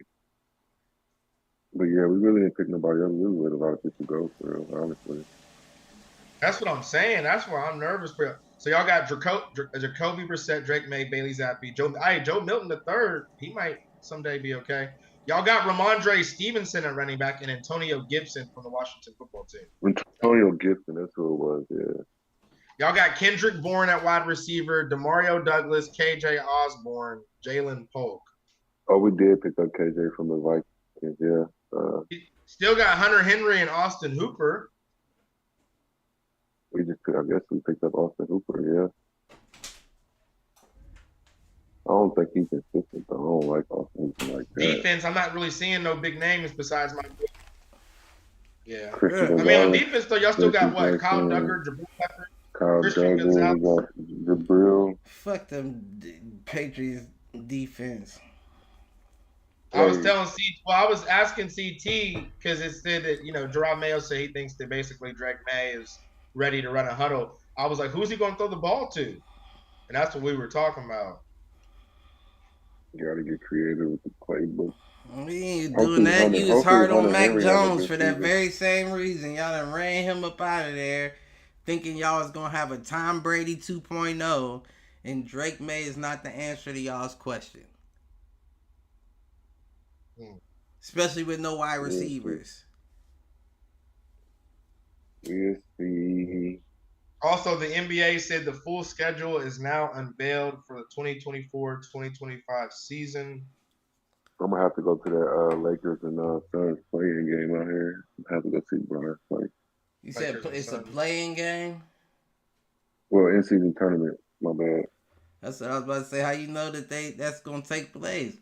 But yeah, we really didn't pick nobody else. We let a lot of people go for real, honestly. That's what I'm saying. That's why I'm nervous. So y'all got Jacoby Brissett, Drake May, Bailey Zappi, Joe Milton III. He might someday be okay. Y'all got Ramondre Stevenson at running back and Antonio Gibson from the Washington football team. Antonio Gibson, that's who it was, yeah. Y'all got Kendrick Bourne at wide receiver, Demario Douglas, KJ Osborne, Jalen Polk. Oh, we did pick up KJ from the Vikings, yeah. Still got Hunter Henry and Austin Hooper. I guess we picked up Austin Hooper, yeah. I don't think he's consistent, though. I don't like Austin Hooper like that. Defense, I'm not really seeing no big names besides my. Yeah. Christian I mean, on defense, though, y'all still got what? Kyle Duggar, Jabril Pepper, Christian Gonzalez. Jabril. Fuck them Patriots defense. I was telling I was asking CT because it said that, Gerard Mayo said he thinks that basically Drake May is ready to run a huddle. I was like, who's he going to throw the ball to? And that's what we were talking about. You got to get creative with the playbook. We ain't doing that. You was hard on Mac Jones for that very same reason. Y'all done ran him up out of there thinking y'all was going to have a Tom Brady 2.0, and Drake May is not the answer to y'all's question. Especially with no wide receivers. We'll see. Also, the NBA said the full schedule is now unveiled for the 2024-2025 season. I'm going to have to go to that Lakers and Suns playing game out here. I have to go see Brian play. You said it's a playing game? Well, in-season tournament. My bad. That's what I was about to say. How you know that that's going to take place?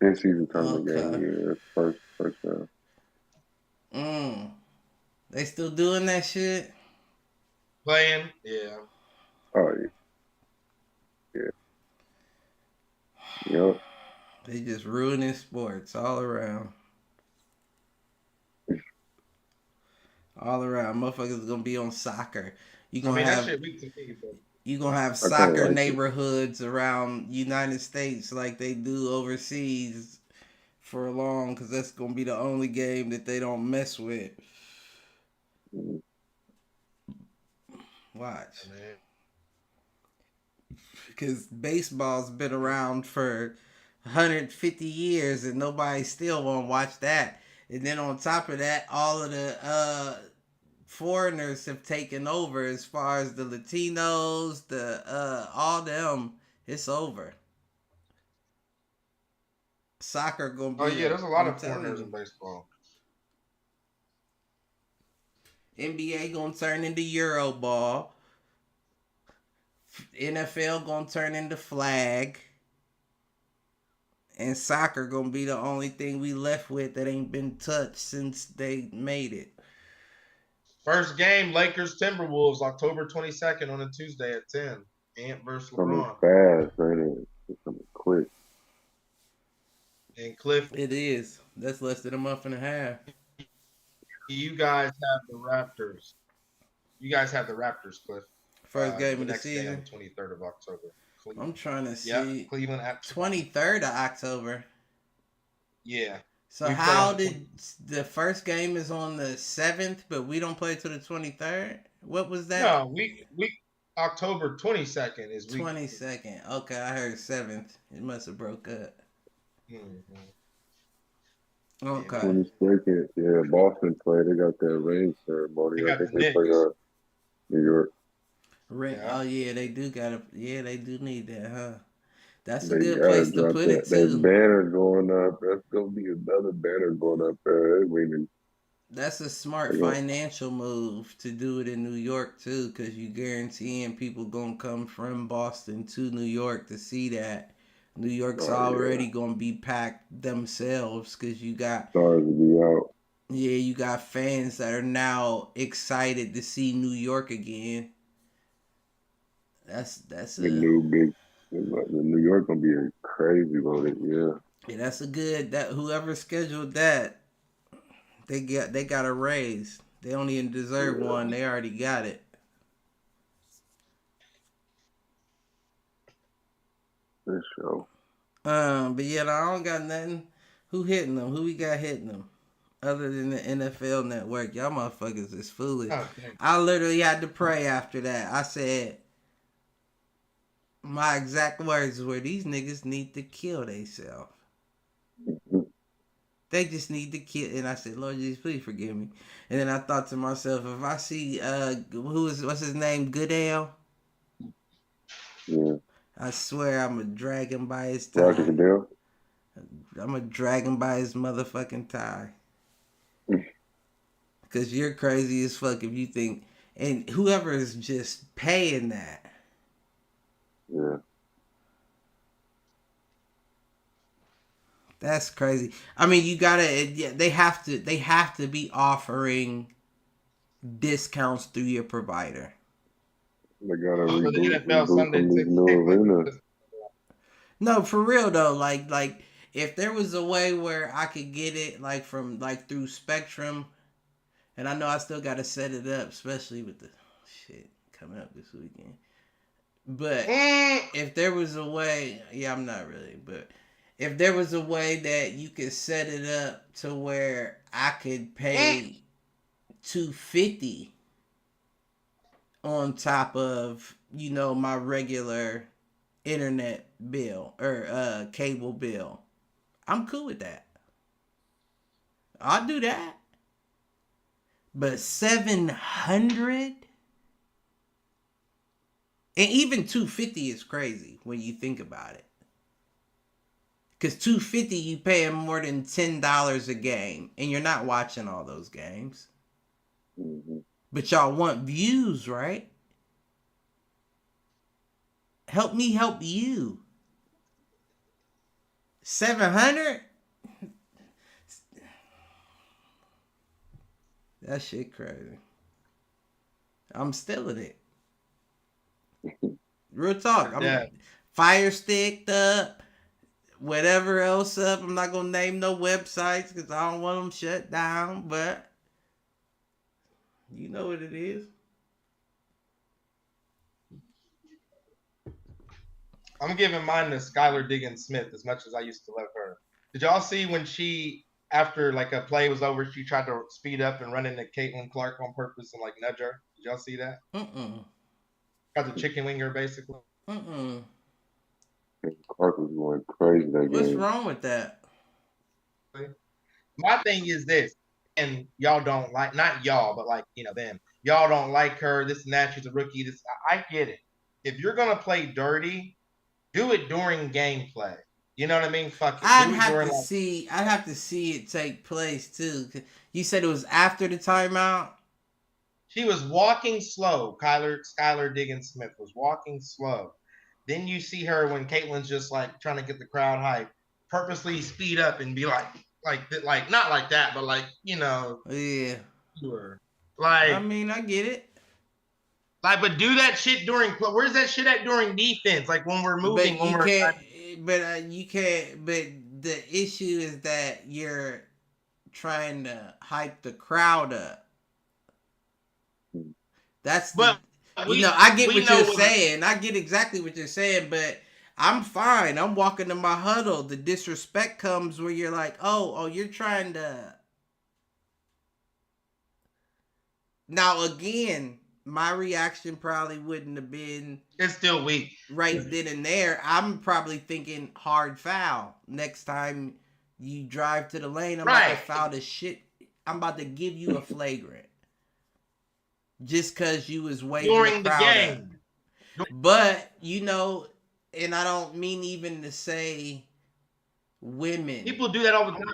In-season tournament game, yeah. First time. They still doing that shit? Playing, yeah. Oh yeah. Yep. They just ruining sports all around. All around. Motherfuckers gonna be on soccer. You I gonna mean, that have shit weak to me, but you gonna have I kind of soccer like it. neighborhoods around United States like they do overseas for long, because that's gonna be the only game that they don't mess with. Mhm. Watch, man. because baseball's been around for 150 years and nobody still won't watch that. And then on top of that, all of the foreigners have taken over as far as the Latinos, the all them. It's over. Soccer gonna Oh be yeah, the. there's a lot I'm of telling foreigners you, in baseball. NBA gonna turn into Euro ball. NFL gonna turn into flag. And soccer gonna be the only thing we left with that ain't been touched since they made it. First game, Lakers Timberwolves, October 22nd on a Tuesday at 10. Ant versus Coming LeBron. fast, ain't it? It's coming quick. And Cliff, It is. That's less than a month and a half. you guys have the Raptors. You guys have the Raptors, Cliff. First game The of the next day on season. the 23rd of October. I'm trying to Yep, see. Cleveland at 23rd of October. yeah. So We play on how the 20th. did the first game is on the 7th, but we don't play till the 23rd? What was that? No, we October 22nd is week 22nd. Okay, I heard 7th. It must have broke up. mm-hmm. Yeah, Okay. 22nd. Yeah, Boston play. They got that ring ceremony. they I got think the they play Knicks. New York. Oh yeah, they do gotta. Yeah, they do need that, huh? That's a They good gotta place to drop put it that too. banner going up. That's gonna be another banner going up there. I mean, That's a smart they gonna financial move to do it in New York too, because you guaranteeing people gonna come from Boston to New York to see that. New York's oh yeah, already gonna be packed themselves because you got, stars will be out. yeah, you got fans that are now excited to see New York again. That's The a new big, the New York gonna be crazy loaded. Yeah, yeah, that's a good, that whoever scheduled that, they got a raise. They don't even deserve yeah, one. They already got it. for sure. But yeah, I don't got nothing. Who hitting them? Who we got hitting them? Other than the NFL Network, y'all motherfuckers is foolish. Oh, dang. I literally had to pray after that. I said, my exact words were, these niggas need to kill themselves. They just need to kill. And I said, Lord Jesus, please forgive me. And then I thought to myself, if I see what's his name, Goodale, Yeah, I swear I'm gonna drag him by his Roger tie. Goodell. I'm gonna drag him by his motherfucking tie. Because you're crazy as fuck if you think, and whoever is just paying that. Yeah, That's crazy. I mean, you gotta. Yeah, they have to be offering discounts through your provider. they gotta For the NFL reboot Sunday from this new ticket. arena. No, for real though. Like if there was a way where I could get it like from like through Spectrum, and I know I still gotta set it up, especially with the shit coming up this weekend. But if there was a way, yeah, I'm not really, but if there was a way that you could set it up to where I could pay $250 on top of, my regular internet bill or cable bill, I'm cool with that. I'll do that. But 700, and even 250 is crazy when you think about it. Cause 250 you paying more than $10 a game, and you're not watching all those games. Mm-hmm. But y'all want views, right? Help me help you. 700? That shit crazy. I'm stealing it. Real talk. Yeah. Fire Sticked up, whatever else up. I'm not gonna name no websites because I don't want them shut down. But you know what it is. I'm giving mine to Skylar Diggins Smith as much as I used to love her. Did y'all see when she, after like a play was over, she tried to speed up and run into Caitlin Clark on purpose and like nudge her? Did y'all see that? Got the chicken winger basically. Clark was going crazy that What's game. wrong with that? My thing is this, and y'all don't like, not y'all, but like, them. Y'all don't like her, this and that, she's a rookie. This, I get it. If you're going to play dirty, do it during gameplay. You know what I mean? Fuck it. I'd have to see it take place too. You said it was after the timeout? She was walking slow. Skylar Diggins Smith was walking slow. Then you see her when Caitlin's just like trying to get the crowd hype, purposely speed up and be like not like that, but like, Yeah. Sure. Like, I mean, I get it. Like, but do that shit during. Where's that shit at during defense? Like when we're moving. But you can't. But the issue is that you're trying to hype the crowd up. That's I get what you're saying. I get exactly what you're saying, but I'm fine. I'm walking to my huddle. The disrespect comes where you're like, oh, you're trying to. Now again, my reaction probably wouldn't have been. It's still weak. Right then and there, I'm probably thinking hard foul. Next time you drive to the lane, I'm about to foul the shit. I'm about to give you a flagrant. Just because you was waving during the game. But, and I don't mean even to say women. People do that all the time.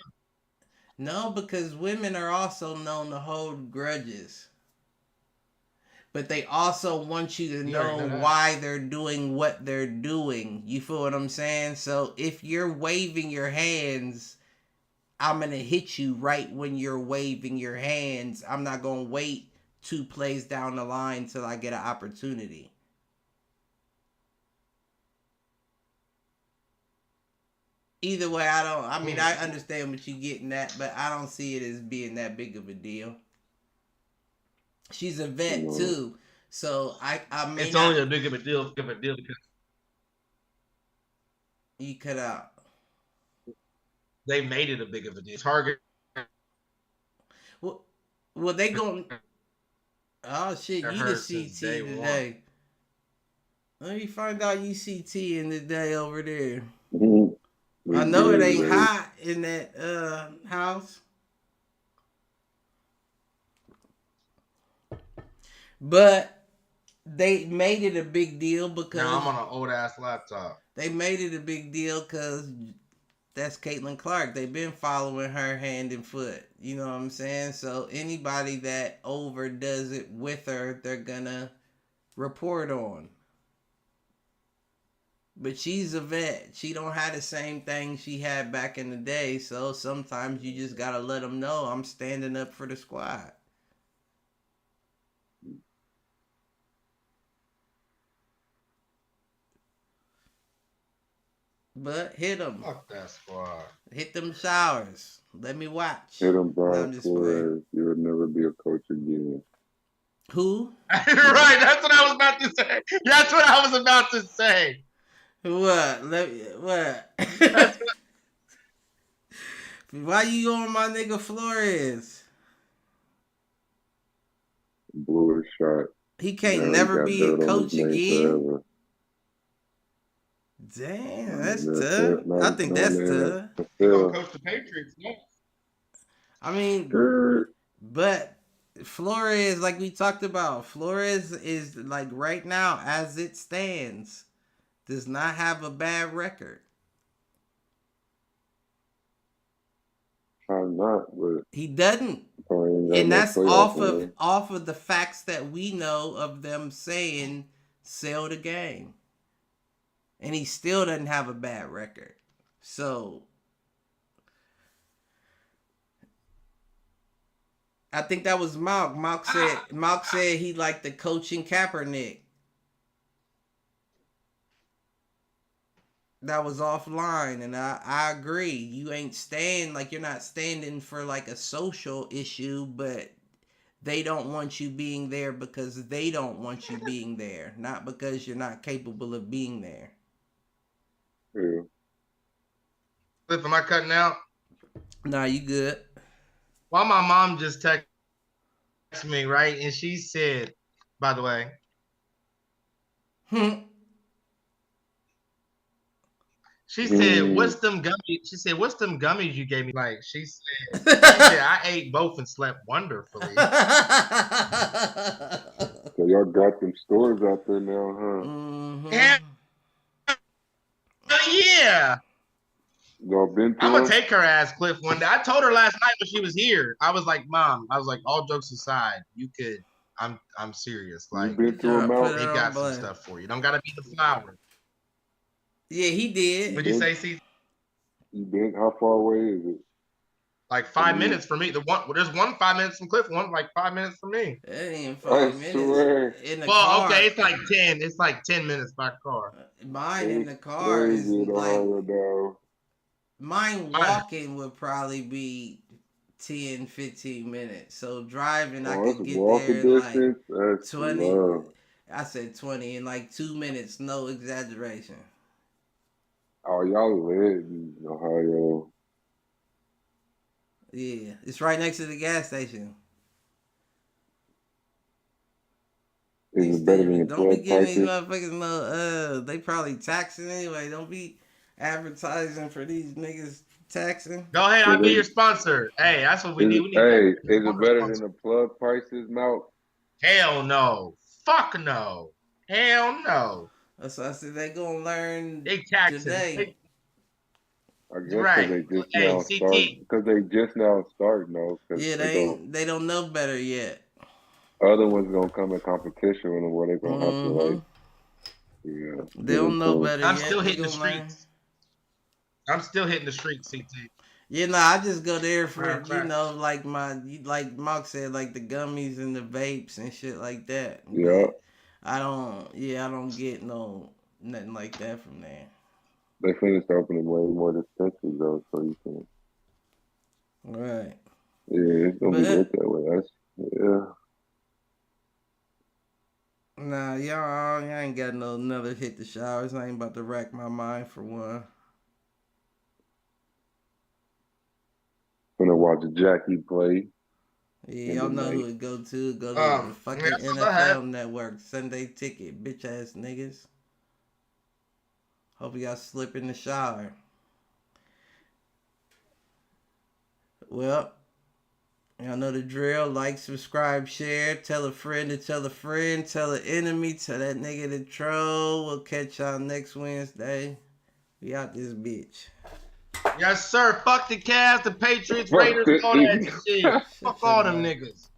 No, because women are also known to hold grudges. But they also want you to know why they're doing what they're doing. You feel what I'm saying? So if you're waving your hands, I'm going to hit you right when you're waving your hands. I'm not going to wait 2 plays down the line till I get an opportunity. Either way, I understand what you're getting at, but I don't see it as being that big of a deal. She's a vet too, so I mean, it's only a big of a deal because you cut out. They made it a big of a deal. Target. Well, they going. Oh shit! You the CT today. Let me find out you CT in the day over there. I know it ain't hot in that house. But they made it a big deal because... Now I'm on an old-ass laptop. They made it a big deal because that's Caitlin Clark. They've been following her hand and foot. You know what I'm saying? So anybody that overdoes it with her, they're going to report on. But she's a vet. She don't have the same thing she had back in the day. So sometimes you just got to let them know I'm standing up for the squad. But hit them. Fuck that squad. Hit them showers. Let me watch. Hit them, Brian Flores. You would never be a coach again. Who? Right. That's what I was about to say. That's what I was about to say. What? What? Why you on my nigga Flores? Blew his shot. He can't never be a coach again. Damn, that's tough. I think that's tough. He gonna coach the Patriots next. I mean, but Flores, like we talked about, Flores is like right now, as it stands, does not have a bad record. I'm not, but he doesn't. And that's off of the facts that we know of them saying sell the game. And he still doesn't have a bad record. So I think that was Malk. Malk said he liked the coaching Kaepernick. That was offline, and I agree. You ain't you're not standing for like a social issue, but they don't want you being there because they don't want you being there, not because you're not capable of being there. Yeah. Cliff, am I cutting out? Nah, you good. Well, my mom just texted me, right? And she said, by the way, she said, "What's them gummies?" She said, "What's them gummies you gave me?" Like she said, "I ate both and slept wonderfully." So y'all got them stores out there now, huh? Mm-hmm. Yeah. Y'all been to I'm gonna them? take her ass, Cliff, one day. I told her last night when she was here. I was like, "Mom," I was like, "all jokes aside, you could." I'm serious. Like, You been to them out? they got some stuff for you. Don't gotta be the flowers. Yeah, he did. What'd you say, C? You been? How far away is it? Like 5 minutes for me. There's one 5 minutes from Cliff, one like 5 minutes from me. That ain't I 5 minutes swear. in the Well, car. okay, it's like 10. It's like 10 minutes by car. Mine It's in the car is crazy, like though. mine walking would probably be 10, 15 minutes. So driving, I That's could get walking there in distance. like That's 20. love. I said 20 in like 2 minutes, no exaggeration. Oh, y'all live in Ohio. Yeah, it's right next to the gas station. Is it better than the Don't be club giving these prices? motherfuckers no. They probably taxing anyway. Don't be advertising for these niggas taxing. Go ahead, So I'll be your sponsor. Hey, that's what we need. We need Hey, that. is it better than the plug prices, Mount? Hell no. Fuck no. Hell no. That's why I said they gonna learn They taxing. today. I guess Right. because they just Hey, now start. CT. Because they just now starting, though. Yeah, they don't know better yet. Other ones gonna come in competition with them where they're gonna have to Mm-hmm. They don't know into better I'm yet. still They hitting the gonna learn. streets. I'm still hitting the streets, CT. Yeah, no, I just go there for Right. like like Mark said, like the gummies and the vapes and shit like that. Yeah. But I don't get nothing like that from there. They finished opening way more dispensaries though, so you can. Right. Yeah, it's gonna be lit that way. Yeah. Nah, y'all ain't got another hit the showers. I ain't about to rack my mind for one. Gonna watch Jackie play. Yeah, y'all know who it go to. Go to the fucking That's all I have. NFL Network. Sunday Ticket, bitch ass niggas. Hope y'all slip in the shower. Well, y'all know the drill. Like, subscribe, share. Tell a friend to tell a friend. Tell an enemy. Tell that nigga to troll. We'll catch y'all next Wednesday. We out this bitch. Yes, sir. Fuck the Cavs, the Patriots, Raiders, all that shit. Fuck all them niggas.